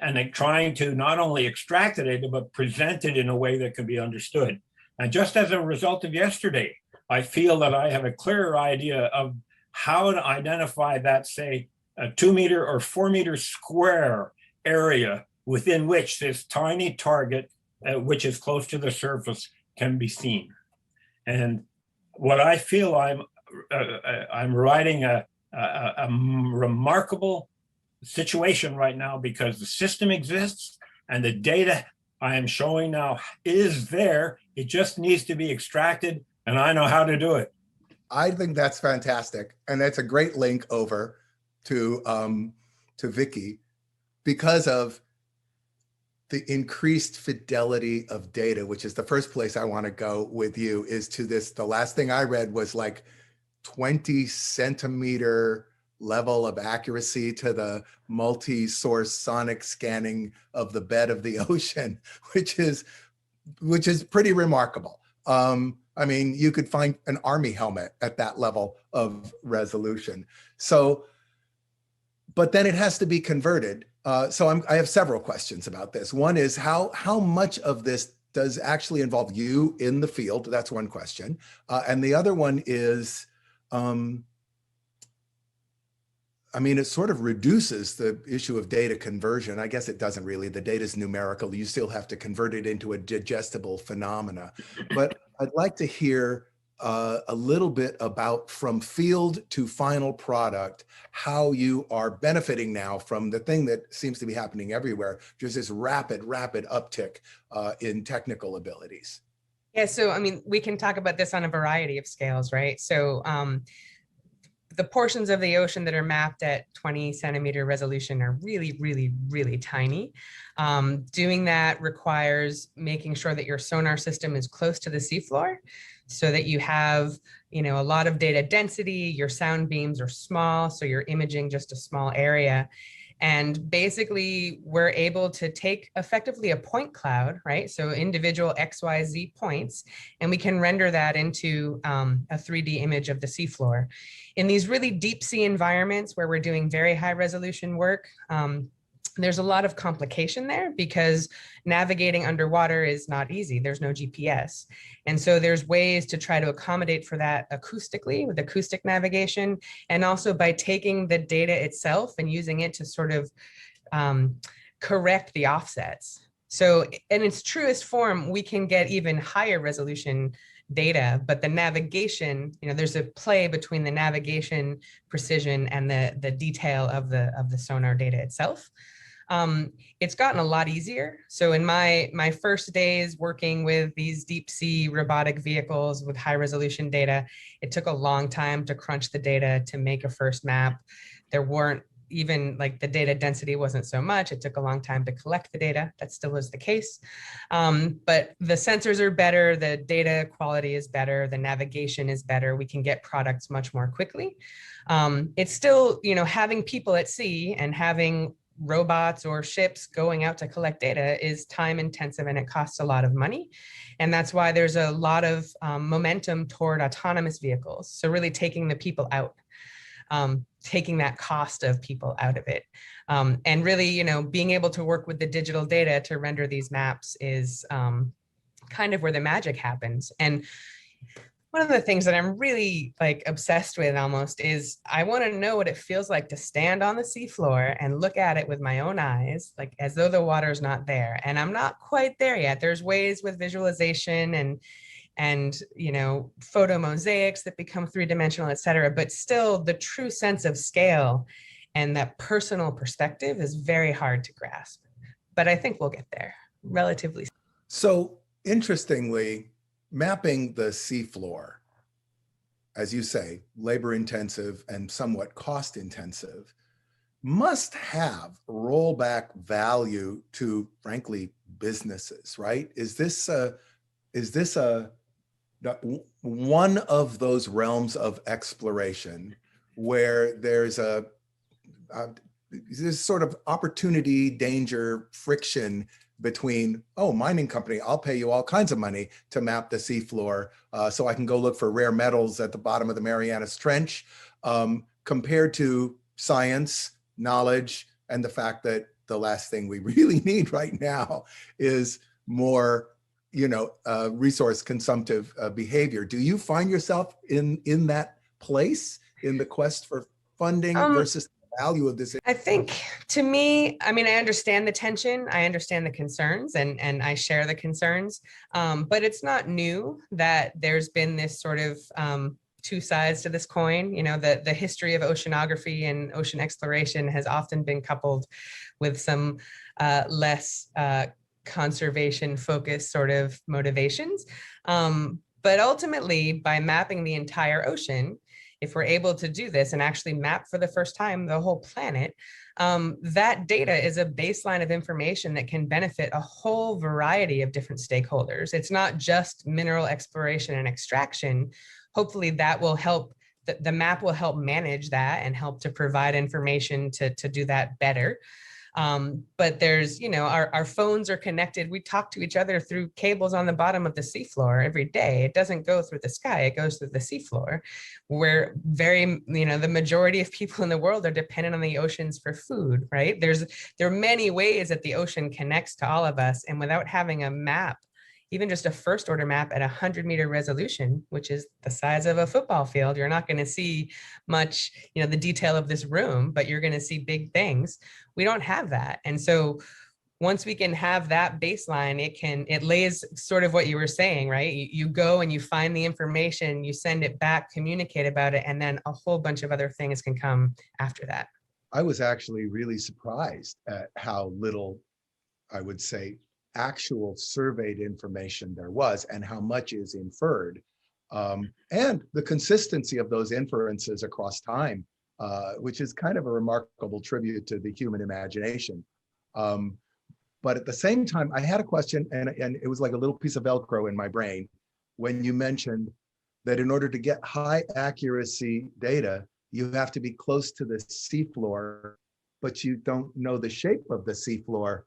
and trying to not only extract the data, but present it in a way that can be understood. And just as a result of yesterday, I feel that I have a clearer idea of how to identify that, say, a 2 meter or 4 meter square area within which this tiny target, which is close to the surface, can be seen. And what I feel I'm writing a remarkable situation right now, because the system exists and the data I am showing now is there. It just needs to be extracted, and I know how to do it. I think that's fantastic, and that's a great link over to Vicki, because of the increased fidelity of data, which is the first place I want to go with you, is to this. The last thing I read was like 20 centimeter level of accuracy to the multi-source sonic scanning of the bed of the ocean, which is pretty remarkable. I mean, you could find an army helmet at that level of resolution. So, but then it has to be converted. So I have several questions about this. One is how much of this does actually involve you in the field? That's one question. And the other one is, I mean, it sort of reduces the issue of data conversion. I guess it doesn't really. The data is numerical. You still have to convert it into a digestible phenomena. But I'd like to hear a little bit about, from field to final product, how you are benefiting now from the thing that seems to be happening everywhere, just this rapid uptick in technical abilities. Yeah, so I mean, we can talk about this on a variety of scales, right? So the portions of the ocean that are mapped at 20 centimeter resolution are really, really, really tiny. Doing that requires making sure that your sonar system is close to the seafloor, so that you have, you know, a lot of data density. Your sound beams are small, so you're imaging just a small area. And basically, we're able to take effectively a point cloud, right? So individual XYZ points, and we can render that into a 3D image of the seafloor. In these really deep sea environments where we're doing very high resolution work, there's a lot of complication there, because navigating underwater is not easy. There's no GPS. And so there's ways to try to accommodate for that acoustically, with acoustic navigation, and also by taking the data itself and using it to sort of correct the offsets. So in its truest form, we can get even higher resolution data, but the navigation, you know, there's a play between the navigation precision and the detail of the sonar data itself. It's gotten a lot easier. So in my first days working with these deep sea robotic vehicles with high resolution data, it took a long time to crunch the data to make a first map. There weren't even, like, the data density wasn't so much. It took a long time to collect the data. That still is the case. But the sensors are better, the data quality is better, the navigation is better. We can get products much more quickly. It's still, you know, having people at sea and having robots or ships going out to collect data is time intensive, and it costs a lot of money. And that's why there's a lot of momentum toward autonomous vehicles. So really taking the people out, taking that cost of people out of it. And really, you know, being able to work with the digital data to render these maps is kind of where the magic happens. And one of the things that I'm really, like, obsessed with almost is I want to know what it feels like to stand on the seafloor and look at it with my own eyes, like as though the water's not there. And I'm not quite there yet. There's ways with visualization and you know, photo mosaics that become 3-dimensional, et cetera. But still, the true sense of scale and that personal perspective is very hard to grasp. But I think we'll get there relatively. So interestingly, mapping the seafloor, as you say, labor intensive and somewhat cost intensive, must have rollback value to, frankly, businesses, right? Is this one of those realms of exploration where there's this sort of opportunity, danger, friction between, oh, mining company, I'll pay you all kinds of money to map the seafloor so I can go look for rare metals at the bottom of the Marianas Trench, compared to science, knowledge, and the fact that the last thing we really need right now is more, resource consumptive behavior. Do you find yourself in that place in the quest for funding versus the value of this? I think, to me, I mean, I understand the tension, I understand the concerns, and I share the concerns, but it's not new that there's been this sort of two sides to this coin. The history of oceanography and ocean exploration has often been coupled with some less conservation focused sort of motivations. But ultimately, by mapping the entire ocean, if we're able to do this and actually map for the first time the whole planet, that data is a baseline of information that can benefit a whole variety of different stakeholders. It's not just mineral exploration and extraction. Hopefully that will help, the map will help manage that and help to provide information to do that better. But there's, our phones are connected. We talk to each other through cables on the bottom of the seafloor every day. It doesn't go through the sky, it goes through the seafloor, where the majority of people in the world are dependent on the oceans for food, right? There are many ways that the ocean connects to all of us. And without having a map, even just a first order map at 100-meter resolution, which is the size of a football field, you're not going to see much, the detail of this room, but you're going to see big things. We don't have that. And so once we can have that baseline, it lays sort of what you were saying, right? You go and you find the information, you send it back, communicate about it, and then a whole bunch of other things can come after that. I was actually really surprised at how little, I would say, actual surveyed information there was and how much is inferred, and the consistency of those inferences across time, which is kind of a remarkable tribute to the human imagination. But at the same time, I had a question, and it was like a little piece of Velcro in my brain when you mentioned that in order to get high accuracy data, you have to be close to the seafloor, but you don't know the shape of the seafloor.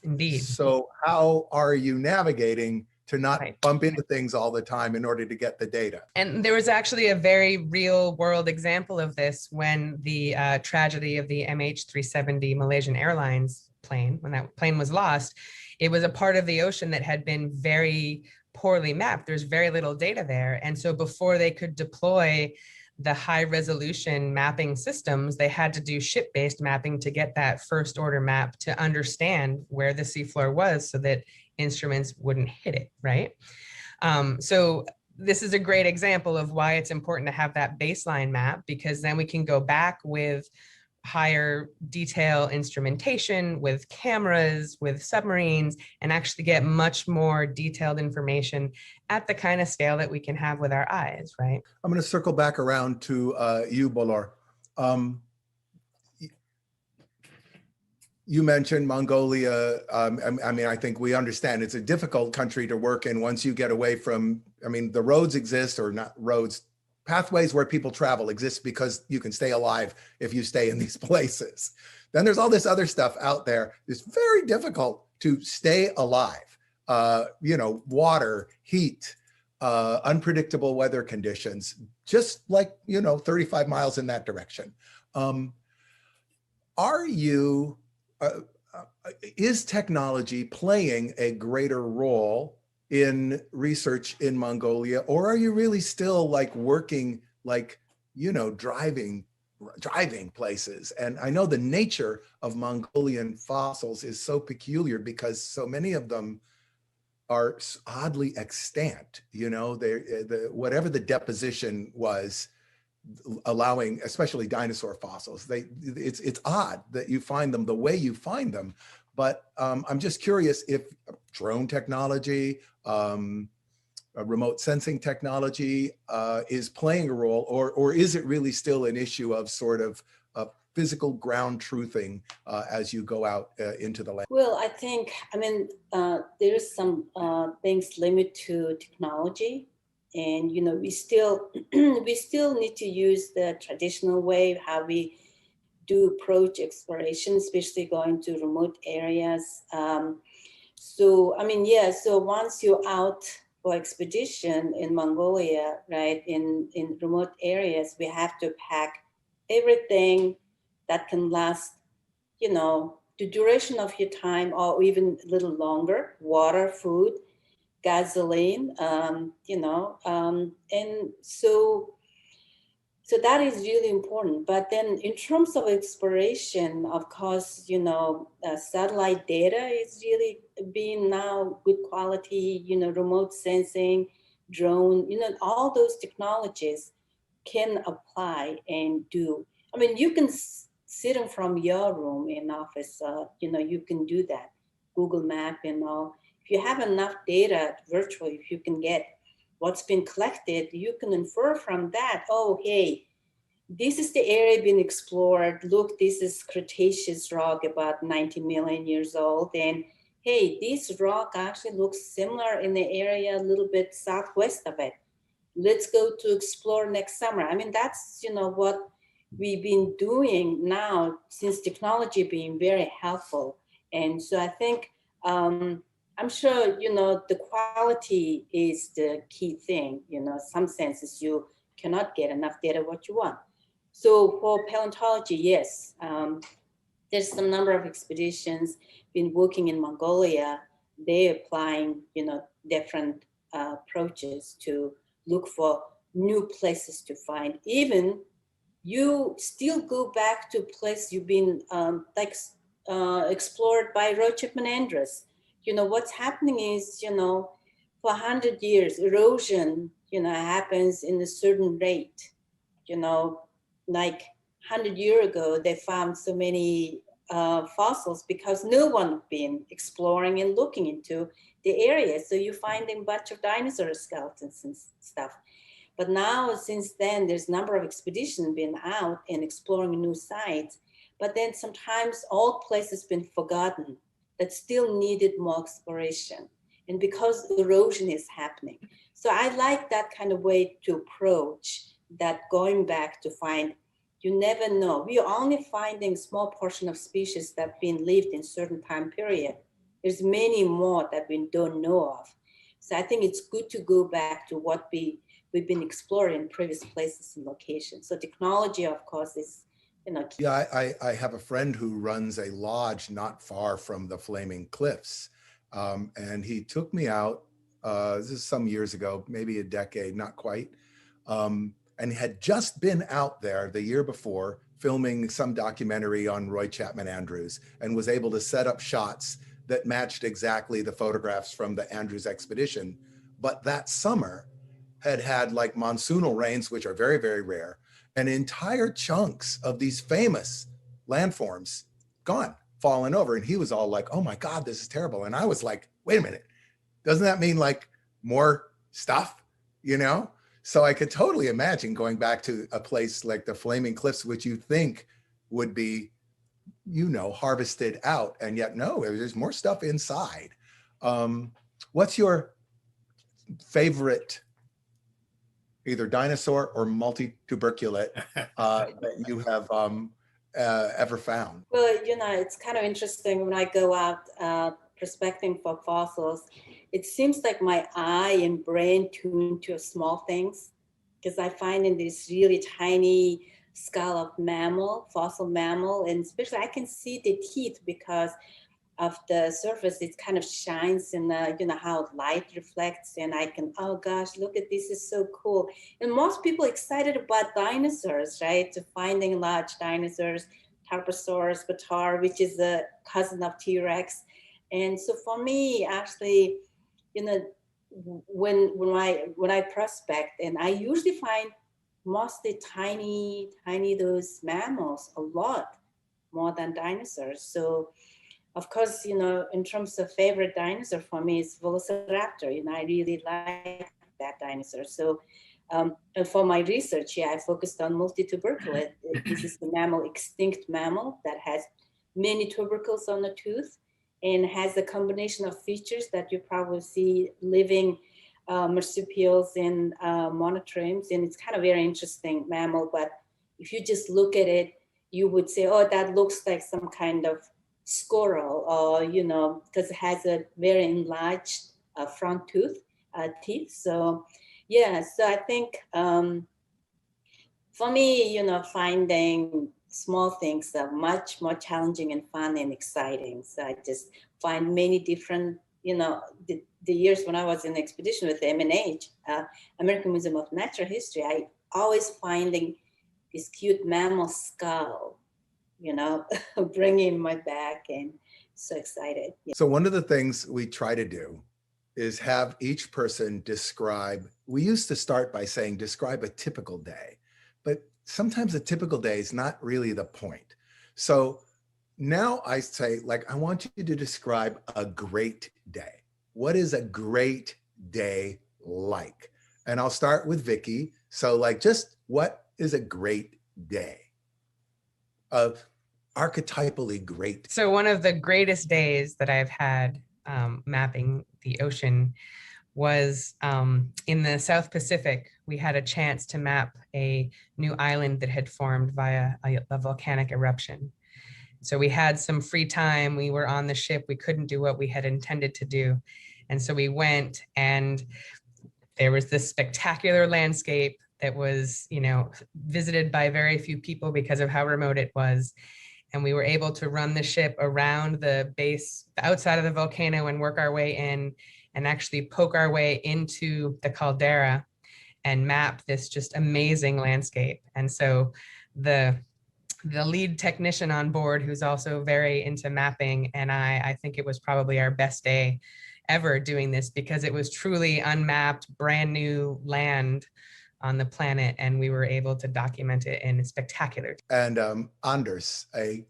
Indeed. So how are you navigating to not Right. bump into things all the time in order to get the data? And there was actually a very real world example of this when the tragedy of the MH370 Malaysian Airlines plane, when that plane was lost. It was a part of the ocean that had been very poorly mapped. There's very little data there. And so before they could deploy the high resolution mapping systems, they had to do ship-based mapping to get that first order map to understand where the seafloor was so that instruments wouldn't hit it, right? So this is a great example of why it's important to have that baseline map, because then we can go back with higher detail instrumentation, with cameras, with submarines, and actually get much more detailed information at the kind of scale that we can have with our eyes, right? I'm going to circle back around to you, Bolor. You mentioned Mongolia. I mean, I think we understand it's a difficult country to work in once you get away from, the roads exist, or not roads, pathways where people travel exist because you can stay alive if you stay in these places. Then there's all this other stuff out there. It's very difficult to stay alive. Water, heat, unpredictable weather conditions, just like, 35 miles in that direction. Is technology playing a greater role in research in Mongolia, or are you really still working driving places? And I know the nature of Mongolian fossils is so peculiar because so many of them are oddly extant. Whatever the deposition was, allowing, especially dinosaur fossils, it's odd that you find them the way you find them. But I'm just curious if drone technology, remote sensing technology is playing a role, or is it really still an issue of sort of physical ground truthing as you go out into the land? Well, I think, there is some things limited to technology. And, we still need to use the traditional way, how we do approach exploration, especially going to remote areas. So once you're out for expedition in Mongolia, right, in remote areas, we have to pack everything that can last, the duration of your time or even a little longer: water, food, gasoline, and so that is really important. But then in terms of exploration, of course, satellite data is really being now good quality, remote sensing, drone, all those technologies can apply and do. I mean, you can sit in from your room in office, you can do that. Google Map and all. If you have enough data virtually, if you can get what's been collected, you can infer from that, oh, hey, this is the area being explored. Look, this is Cretaceous rock about 90 million years old. And hey, this rock actually looks similar in the area a little bit southwest of it. Let's go to explore next summer. I mean, that's, what we've been doing now since technology being very helpful. And so I think, I'm sure, the quality is the key thing. Some senses you cannot get enough data what you want. So for paleontology, yes, there's some number of expeditions been working in Mongolia. They're applying, different approaches to look for new places to find. Even you still go back to a place you've been explored by Chapman Andrews. What's happening is, for 100 years, erosion, happens in a certain rate. Like 100 years ago, they found so many fossils because no one had been exploring and looking into the area. So you find a bunch of dinosaur skeletons and stuff. But now, since then, there's a number of expeditions been out and exploring new sites. But then sometimes old places been forgotten that still needed more exploration. And because erosion is happening. So I like that kind of way to approach that, going back to find, you never know. We are only finding small portion of species that have been lived in certain time period. There's many more that we don't know of. So I think it's good to go back to what we've been exploring in previous places and locations. So technology, of course, is, key. Yeah, I have a friend who runs a lodge not far from the Flaming Cliffs. And he took me out, this is some years ago, maybe a decade, not quite, and had just been out there the year before filming some documentary on Chapman Andrews, and was able to set up shots that matched exactly the photographs from the Andrews expedition. But that summer had like monsoonal rains, which are very, very rare, and entire chunks of these famous landforms gone, fallen over. And he was all like, oh my God, this is terrible. And I was like, wait a minute, doesn't that mean like more stuff, So I could totally imagine going back to a place like the Flaming Cliffs, which you think would be, harvested out. And yet, no, there's more stuff inside. What's your favorite either dinosaur or multituberculate that you have ever found? Well, it's kind of interesting when I go out prospecting for fossils. It seems like my eye and brain tune to small things, because I find in this really tiny skull of fossil mammal, and especially I can see the teeth because of the surface. It kind of shines in the, how light reflects, and I can, oh gosh, look at this, is so cool. And most people excited about dinosaurs, right? To finding large dinosaurs, Tarbosaurus batar, which is a cousin of T-Rex. And so for me, actually, when I prospect, and I usually find mostly tiny those mammals, a lot more than dinosaurs. So of course, in terms of favorite dinosaur for me is Velociraptor. I really like that dinosaur. So and for my research, I focused on Multitubercle. This is the extinct mammal that has many tubercles on the tooth and has a combination of features that you probably see living marsupials and monotremes. And it's kind of very interesting mammal, but if you just look at it, you would say, oh, that looks like some kind of squirrel, or, you know, because it has a very enlarged front teeth. So yeah, so I think for me, you know, finding small things are much more challenging and fun and exciting. So I just find many different, you know, the years when I was in expedition with the MNH, American Museum of Natural History, I always finding this cute mammal skull, you know, bringing my back, and so excited. Yeah. So one of the things we try to do is have each person describe, we used to start by saying, describe a typical day, but sometimes a typical day is not really the point. So now I say, like, I want you to describe a great day. What is a great day like? And I'll start with Vicki. So like, just what is a great day? Of archetypally great. So one of the greatest days that I've had mapping the ocean was in the South Pacific. We had a chance to map a new island that had formed via a volcanic eruption. So we had some free time. We were on the ship. We couldn't do what we had intended to do. And so we went, and there was this spectacular landscape that was, you know, visited by very few people because of how remote it was. And we were able to run the ship around the base, the outside of the volcano, and work our way in and actually poke our way into the caldera and map this just amazing landscape. And so the lead technician on board, who's also very into mapping, and I think it was probably our best day ever doing this, because it was truly unmapped, brand new land on the planet, and we were able to document it in spectacular. And Anders, a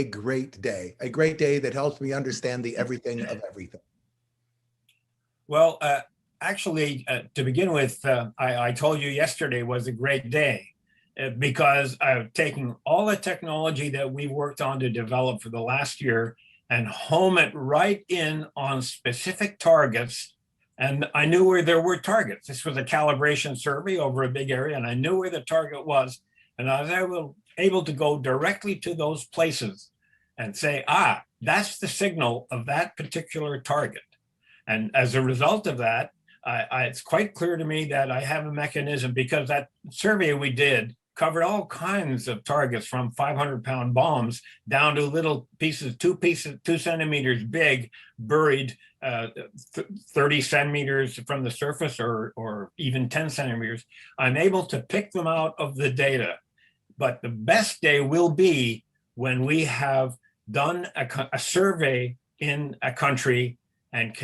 great day that helps me understand the everything of everything. Well, actually, to begin with, I told you yesterday was a great day because I've taken all the technology that we worked on to develop for the last year and home it right in on specific targets. And I knew where there were targets. This was a calibration survey over a big area, and I knew where the target was. And I was able to go directly to those places and say, that's the signal of that particular target. And as a result of that, it's quite clear to me that I have a mechanism, because that survey we did covered all kinds of targets, from 500-pound bombs down to little pieces, 2 centimeters big, buried 30 centimeters from the surface, or even 10 centimeters. I'm able to pick them out of the data. But the best day will be when we have done a survey in a country, and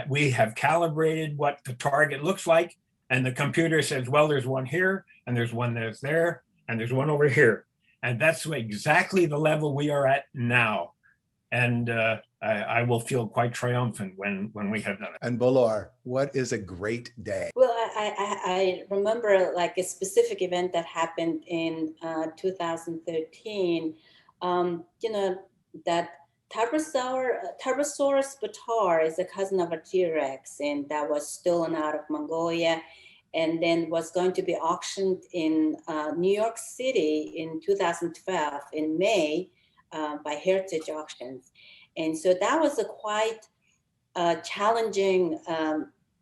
we have calibrated what the target looks like, and the computer says, well, there's one here, and there's one there, and there's one over here. And that's exactly the level we are at now. And I will feel quite triumphant when we have done it. And Bolor, what is a great day? Well, I remember like a specific event that happened in 2013. You know, that Tarbosaurus batar is a cousin of a T-Rex, and that was stolen out of Mongolia, and then was going to be auctioned in New York City in 2012 in May by Heritage Auctions. And so that was a quite challenging,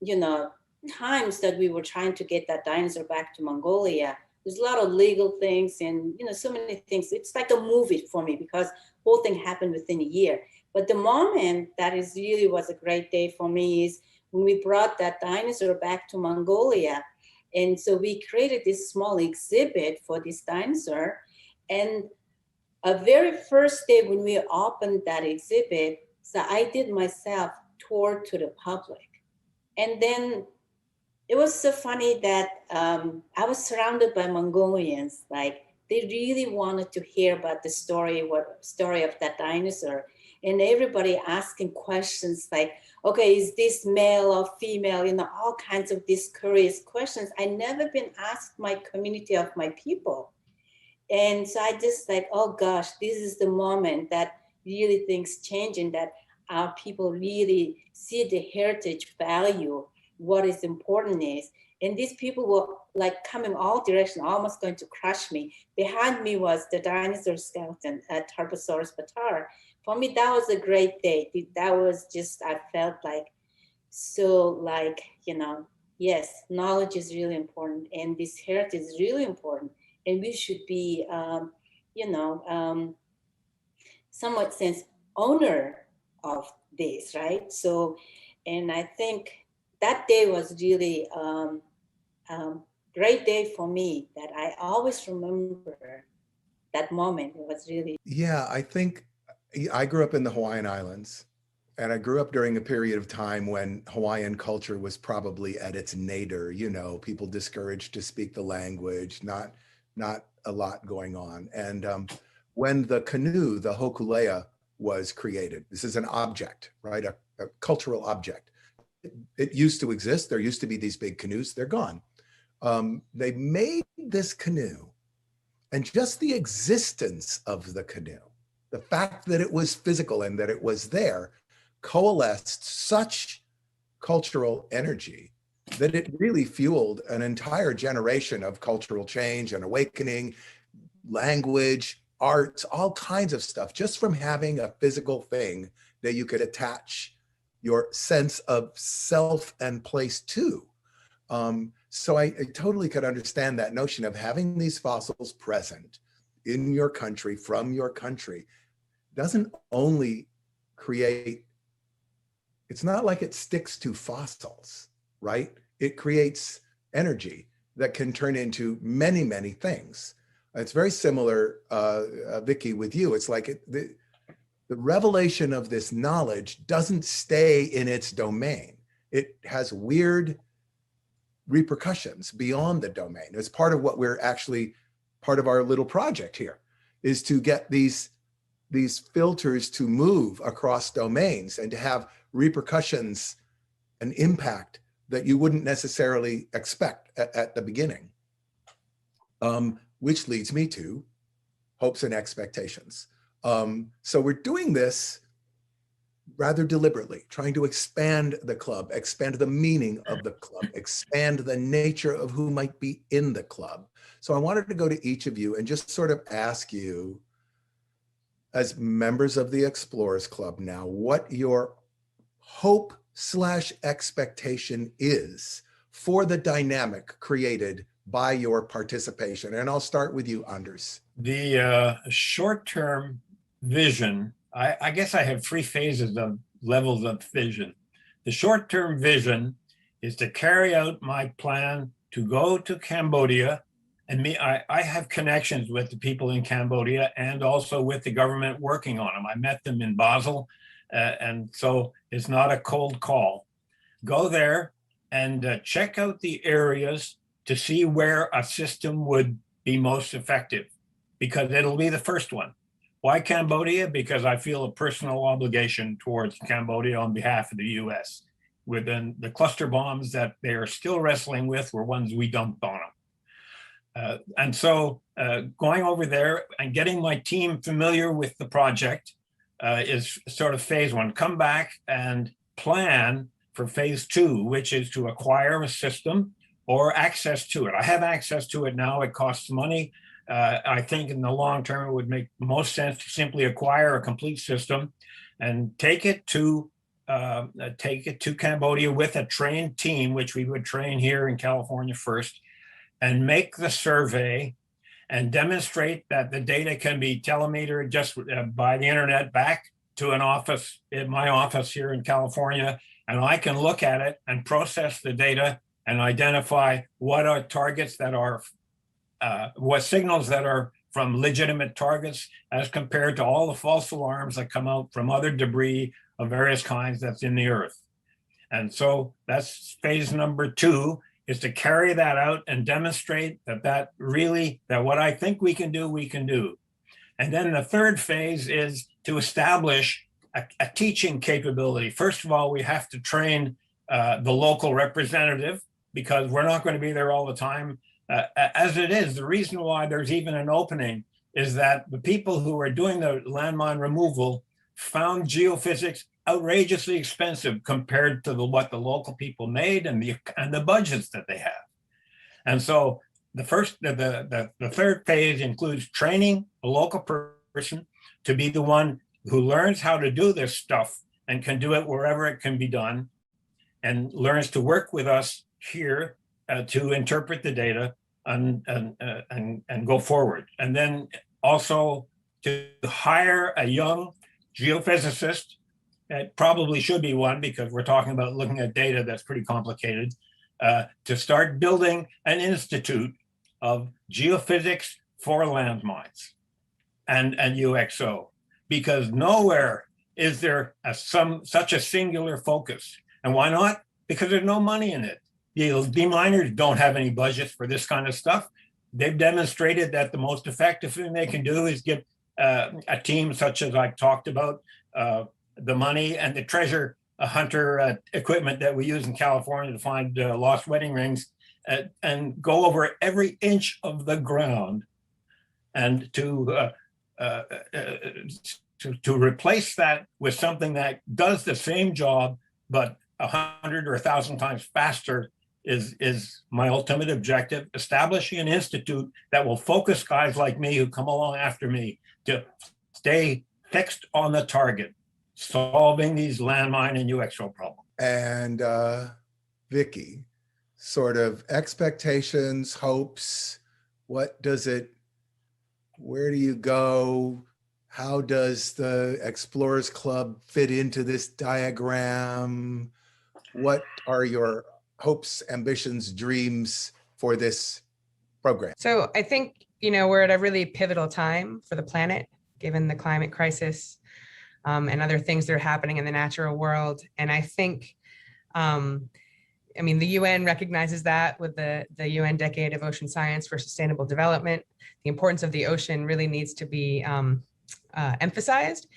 you know, times that we were trying to get that dinosaur back to Mongolia. There's a lot of legal things and, you know, so many things. It's like a movie for me because whole thing happened within a year. But the moment that is really was a great day for me is when we brought that dinosaur back to Mongolia. And so we created this small exhibit for this dinosaur. And a very first day when we opened that exhibit, so I did myself tour to the public. And then it was so funny that I was surrounded by Mongolians. Like, they really wanted to hear about the story of that dinosaur. And everybody asking questions like, okay, is this male or female? You know, all kinds of these curious questions. I never been asked my community of my people. And so I just like, oh gosh, this is the moment that really things change, and that our people really see the heritage value, what is important is, And these people were like coming all directions, almost going to crush me. Behind me was the dinosaur skeleton at Tarbosaurus bataar. For me, that was a great day. That was just, I felt like, so like, yes, knowledge is really important, and this heritage is really important, and we should be, somewhat sense owner of this, right? So, and I think that day was really great day for me that I always remember that moment. It was really. Yeah, I think I grew up in the Hawaiian Islands, and I grew up during a period of time when Hawaiian culture was probably at its nadir, people discouraged to speak the language, not a lot going on. And when the canoe, the hokulea, was created, this is an object, right? A cultural object. It used to exist. There used to be these big canoes. They're gone. They made this canoe, and just the existence of the canoe, the fact that it was physical and that it was there, coalesced such cultural energy that it really fueled an entire generation of cultural change and awakening, language, arts, all kinds of stuff, just from having a physical thing that you could attach your sense of self and place to. So I totally could understand that notion of having these fossils present in your country, from your country, doesn't only create, it's not like it sticks to fossils, right? It creates energy that can turn into many, many things. It's very similar, Vicki, with you. It's like the revelation of this knowledge doesn't stay in its domain. It has weird repercussions beyond the domain. It's part of what we're actually, part of our little project here, is to get these filters to move across domains and to have repercussions and impact that you wouldn't necessarily expect at the beginning. Which leads me to hopes and expectations. So we're doing this rather deliberately, trying to expand the club, expand the meaning of the club, expand the nature of who might be in the club. So I wanted to go to each of you and just sort of ask you, as members of the Explorers Club now, what your hope/expectation is for the dynamic created by your participation. And I'll start with you, Anders. The short-term vision, I guess I have three phases of levels of vision. The short-term vision is to carry out my plan to go to Cambodia. And I have connections with the people in Cambodia and also with the government working on them. I met them in Basel. And so it's not a cold call. Go there and check out the areas to see where a system would be most effective, because it'll be the first one. Why Cambodia? Because I feel a personal obligation towards Cambodia on behalf of the US. Within the cluster bombs that they are still wrestling with were ones we dumped on them. And so going over there and getting my team familiar with the project is sort of phase one. Come back and plan for phase two, which is to acquire a system or access to it. I have access to it now. It costs money. I think in the long term, it would make most sense to simply acquire a complete system and take it to Cambodia with a trained team, which we would train here in California first, and make the survey and demonstrate that the data can be telemetered just by the internet back to an office, in my office here in California, and I can look at it and process the data and identify what are targets that are, what signals that are from legitimate targets as compared to all the false alarms that come out from other debris of various kinds that's in the earth. And so that's phase number two, is to carry that out and demonstrate that what I think we can do, we can do. And then the third phase is to establish a teaching capability. First of all, we have to train the local representative, because we're not going to be there all the time. As it is, the reason why there's even an opening is that the people who are doing the landmine removal found geophysics outrageously expensive compared to what the local people made and the budgets that they have. And so the third phase includes training a local person to be the one who learns how to do this stuff and can do it wherever it can be done, and learns to work with us here to interpret the data and go forward. And then also to hire a young geophysicist. It probably should be one, because we're talking about looking at data that's pretty complicated, to start building an institute of geophysics for landmines and UXO, because nowhere is there such a singular focus. And why not? Because there's no money in it. The miners don't have any budgets for this kind of stuff. They've demonstrated that the most effective thing they can do is get a team such as I talked about, the money and the treasure hunter equipment that we use in California to find lost wedding rings, and go over every inch of the ground, and to replace that with something that does the same job but 100 or 1,000 times faster is my ultimate objective. Establishing an institute that will focus guys like me who come along after me to stay fixed on the target, solving these landmine and UXO problems. And Vicki, sort of expectations, hopes, where do you go? How does the Explorers Club fit into this diagram? What are your hopes, ambitions, dreams for this program? So I think, we're at a really pivotal time for the planet, given the climate crisis and other things that are happening in the natural world. And I think, the UN recognizes that with the UN Decade of Ocean Science for Sustainable Development. The importance of the ocean really needs to be emphasized.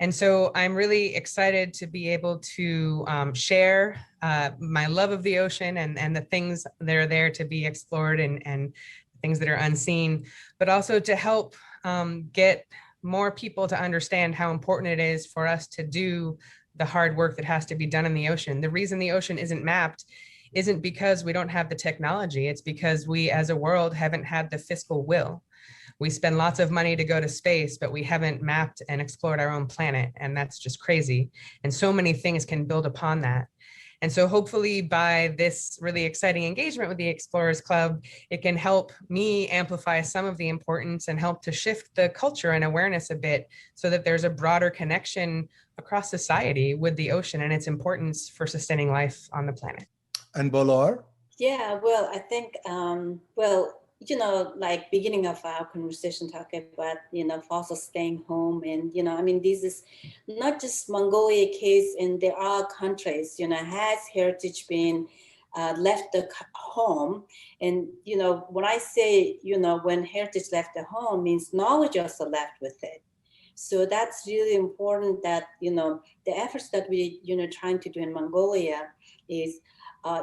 And so I'm really excited to be able to share my love of the ocean and the things that are there to be explored and things that are unseen, but also to help get more people to understand how important it is for us to do the hard work that has to be done in the ocean. The reason the ocean isn't mapped isn't because we don't have the technology. It's because we as a world haven't had the fiscal will. We spend lots of money to go to space, but we haven't mapped and explored our own planet. And that's just crazy. And so many things can build upon that. And so hopefully by this really exciting engagement with the Explorers Club, it can help me amplify some of the importance and help to shift the culture and awareness a bit so that there's a broader connection across society with the ocean and its importance for sustaining life on the planet. And Bolor? Yeah, well, I think, like beginning of our conversation talking about, fossils staying home. And, this is not just Mongolia case, and there are countries, has heritage been left the home. And, when I say, when heritage left the home means knowledge also left with it. So that's really important that, the efforts that we, trying to do in Mongolia is,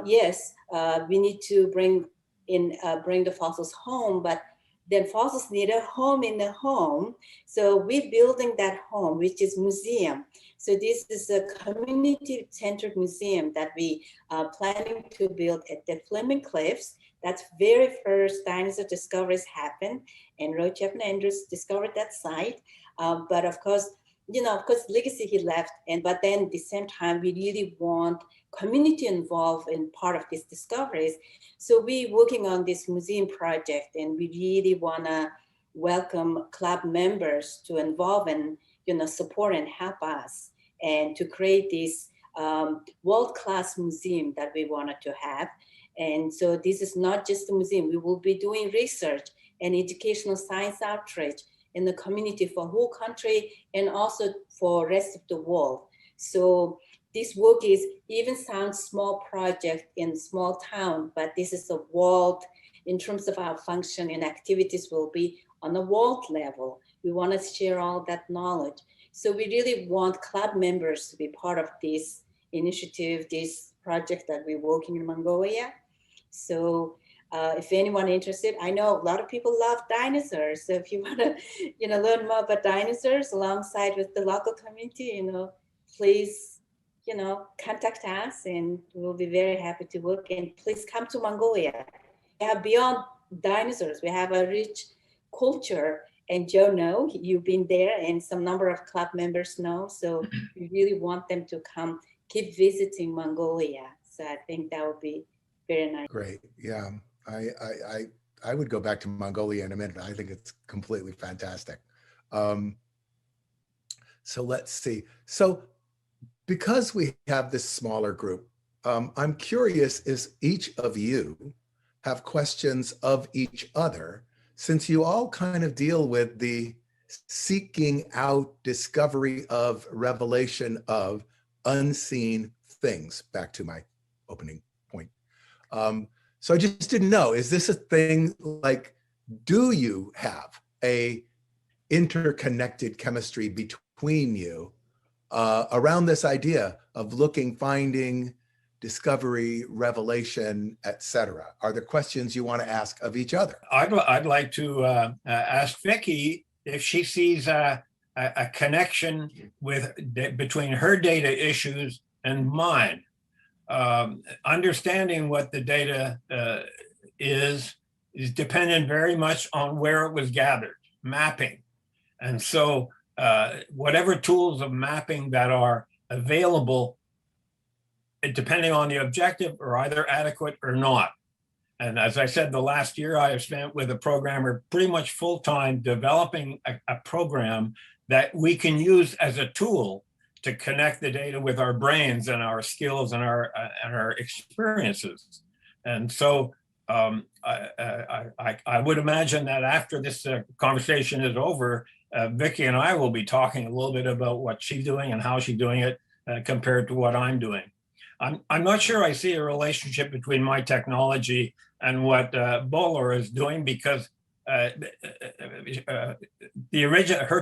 yes, we need to bring the fossils home, but then fossils need a home in the home. So we're building that home, which is museum. So this is a community-centered museum that we are planning to build at the Fleming Cliffs. That's very first dinosaur discoveries happened, and Chapman Andrews discovered that site. But of course, legacy he left, but then at the same time, we really want community involved in part of these discoveries. So we're working on this museum project, and we really want to welcome club members to involve and support and help us, and to create this world-class museum that we wanted to have. And so this is not just a museum. We will be doing research and educational science outreach in the community for whole country and also for rest of the world. So this work is even sounds small project in small town, but this is a world in terms of our function and activities will be on a world level. We want to share all that knowledge. So we really want club members to be part of this initiative, this project that we're working in Mongolia. So if anyone interested, I know a lot of people love dinosaurs. So if you want to, learn more about dinosaurs alongside with the local community, please contact us, and we'll be very happy to work. And please come to Mongolia. We have beyond dinosaurs. We have a rich culture. And Joe know you've been there, and some number of club members know. So we really want them to come, keep visiting Mongolia. So I think that would be very nice. Great. Yeah. I would go back to Mongolia in a minute. I think it's completely fantastic. So let's see. So because we have this smaller group, I'm curious, is each of you have questions of each other, since you all kind of deal with the seeking out, discovery of, revelation of unseen things, back to my opening point. So I just didn't know, is this a thing, like, do you have a interconnected chemistry between you around this idea of looking, finding, discovery, revelation, etc.? Are there questions you want to ask of each other? I'd like to ask Vicki if she sees a connection between her data issues and mine. Understanding what the data is dependent very much on where it was gathered, mapping. And so whatever tools of mapping that are available, depending on the objective, are either adequate or not. And as I said, the last year I have spent with a programmer pretty much full-time developing a program that we can use as a tool to connect the data with our brains and our skills and our experiences. And so I would imagine that after this conversation is over, Vicki and I will be talking a little bit about what she's doing and how she's doing it compared to what I'm doing. I'm not sure I see a relationship between my technology and what Bolor is doing, because her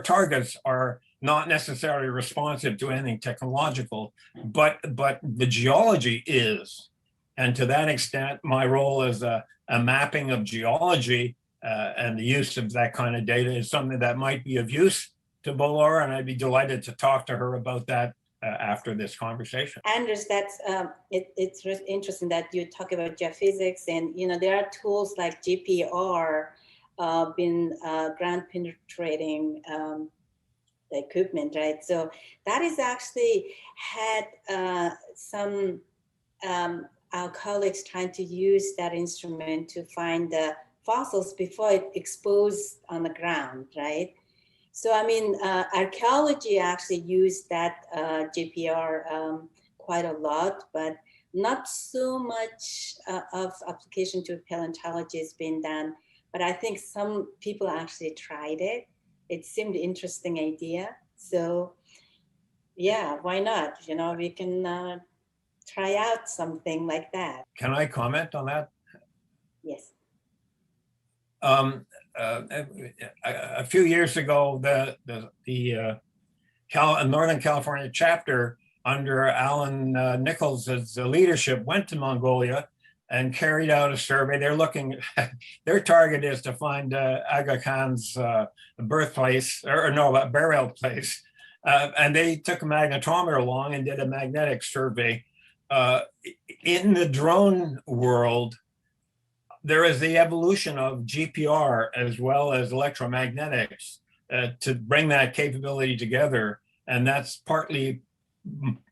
targets are not necessarily responsive to anything technological, but the geology is. And to that extent, my role as a mapping of geology and the use of that kind of data is something that might be of use to Bolor, and I'd be delighted to talk to her about that after this conversation. Anders, that's it's really interesting that you talk about geophysics, and there are tools like GPR, been ground penetrating the equipment, right? So that is actually had some our colleagues trying to use that instrument to find the fossils before it exposed on the ground, right? So I mean, archaeology actually used that GPR quite a lot, but not so much of application to paleontology has been done. But I think some people actually tried it. It seemed an interesting idea. So yeah, why not? We can try out something like that. Can I comment on that? Yes. A few years ago, the Northern California chapter under Alan Nichols' leadership went to Mongolia and carried out a survey. They're looking, their target is to find Aga Khan's birthplace, burial place. And they took a magnetometer along and did a magnetic survey. In the drone world, there is the evolution of GPR as well as electromagnetics to bring that capability together. And that's partly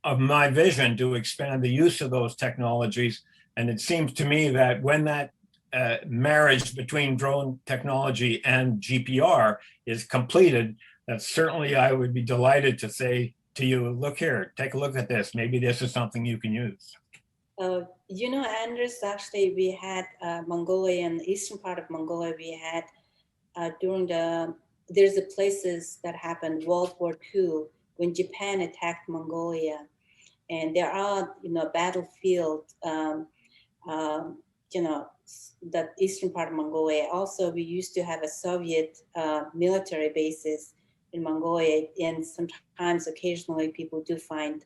of my vision, to expand the use of those technologies. And it seems to me that when that marriage between drone technology and GPR is completed, that certainly I would be delighted to say to you, look here, take a look at this. Maybe this is something you can use. Anders, actually, we had Mongolia, and the eastern part of Mongolia, we had there's the places that happened World War II when Japan attacked Mongolia. And there are, battlefield, the eastern part of Mongolia. Also, we used to have a Soviet military bases in Mongolia, and sometimes, occasionally, people do find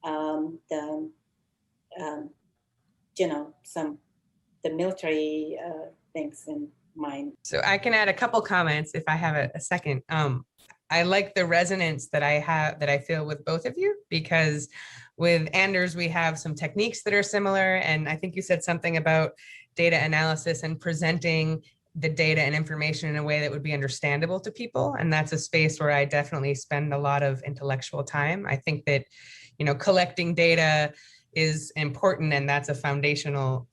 the military things in mind. So I can add a couple comments if I have a second. I like the resonance that I feel with both of you, because with Anders, we have some techniques that are similar. And I think you said something about data analysis and presenting the data and information in a way that would be understandable to people. And that's a space where I definitely spend a lot of intellectual time. I think that, collecting data is important, and that's a foundational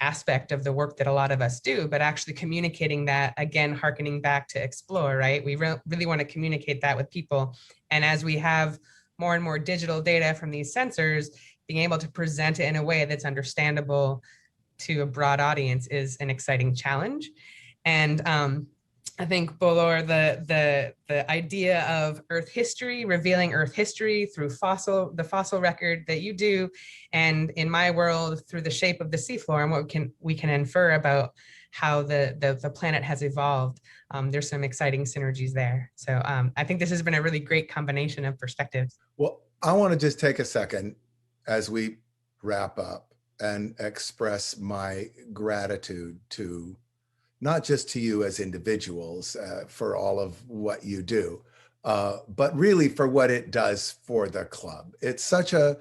aspect of the work that a lot of us do, but actually communicating that, again, hearkening back to explore, right? We really want to communicate that with people. And as we have more and more digital data from these sensors, being able to present it in a way that's understandable to a broad audience is an exciting challenge. And I think, Bolor, the idea of Earth history, revealing Earth history through the fossil record that you do, and in my world, through the shape of the seafloor and what we can infer about how the planet has evolved, there's some exciting synergies there. So I think this has been a really great combination of perspectives. Well, I want to just take a second as we wrap up and express my gratitude to not just to you as individuals for all of what you do, but really for what it does for the club. It's such a,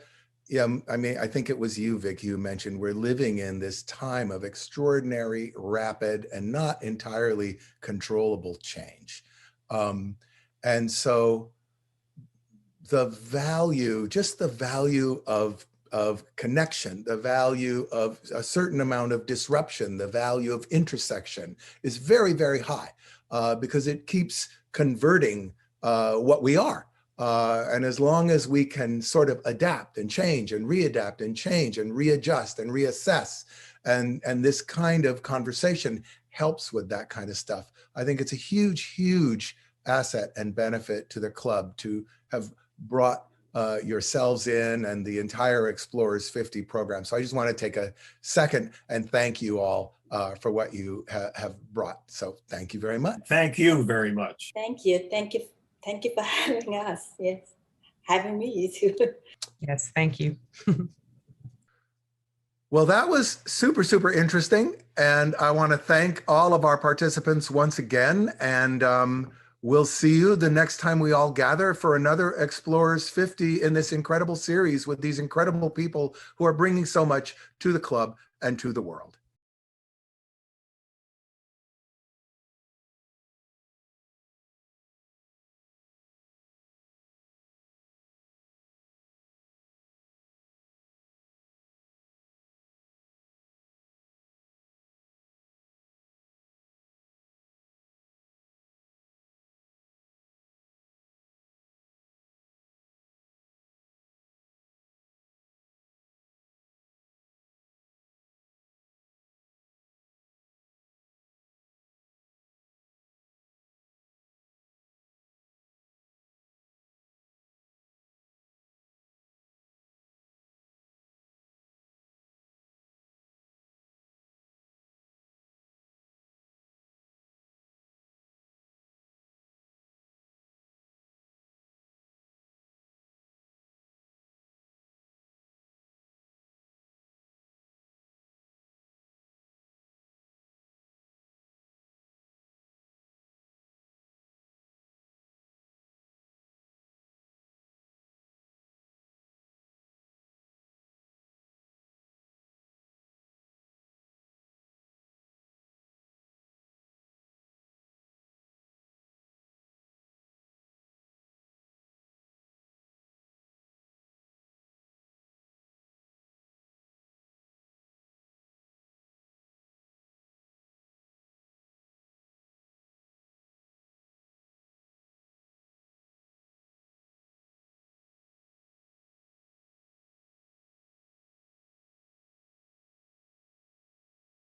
I think it was you, Vicki, who mentioned we're living in this time of extraordinary, rapid, and not entirely controllable change. And so just the value of connection, the value of a certain amount of disruption, the value of intersection is very, very high because it keeps converting what we are. And as long as we can sort of adapt and change and readapt and change and readjust and reassess, and this kind of conversation helps with that kind of stuff, I think it's a huge, huge asset and benefit to the club to have brought yourselves in and the entire Explorers 50 program. So I just want to take a second and thank you all for what you have brought. So thank you very much. Thank you very much. Thank you. Thank you. Thank you for having us. Yes. Having me too. Yes, thank you. Well, that was super, super interesting. And I want to thank all of our participants once again. And we'll see you the next time we all gather for another Explorers 50 in this incredible series with these incredible people who are bringing so much to the club and to the world.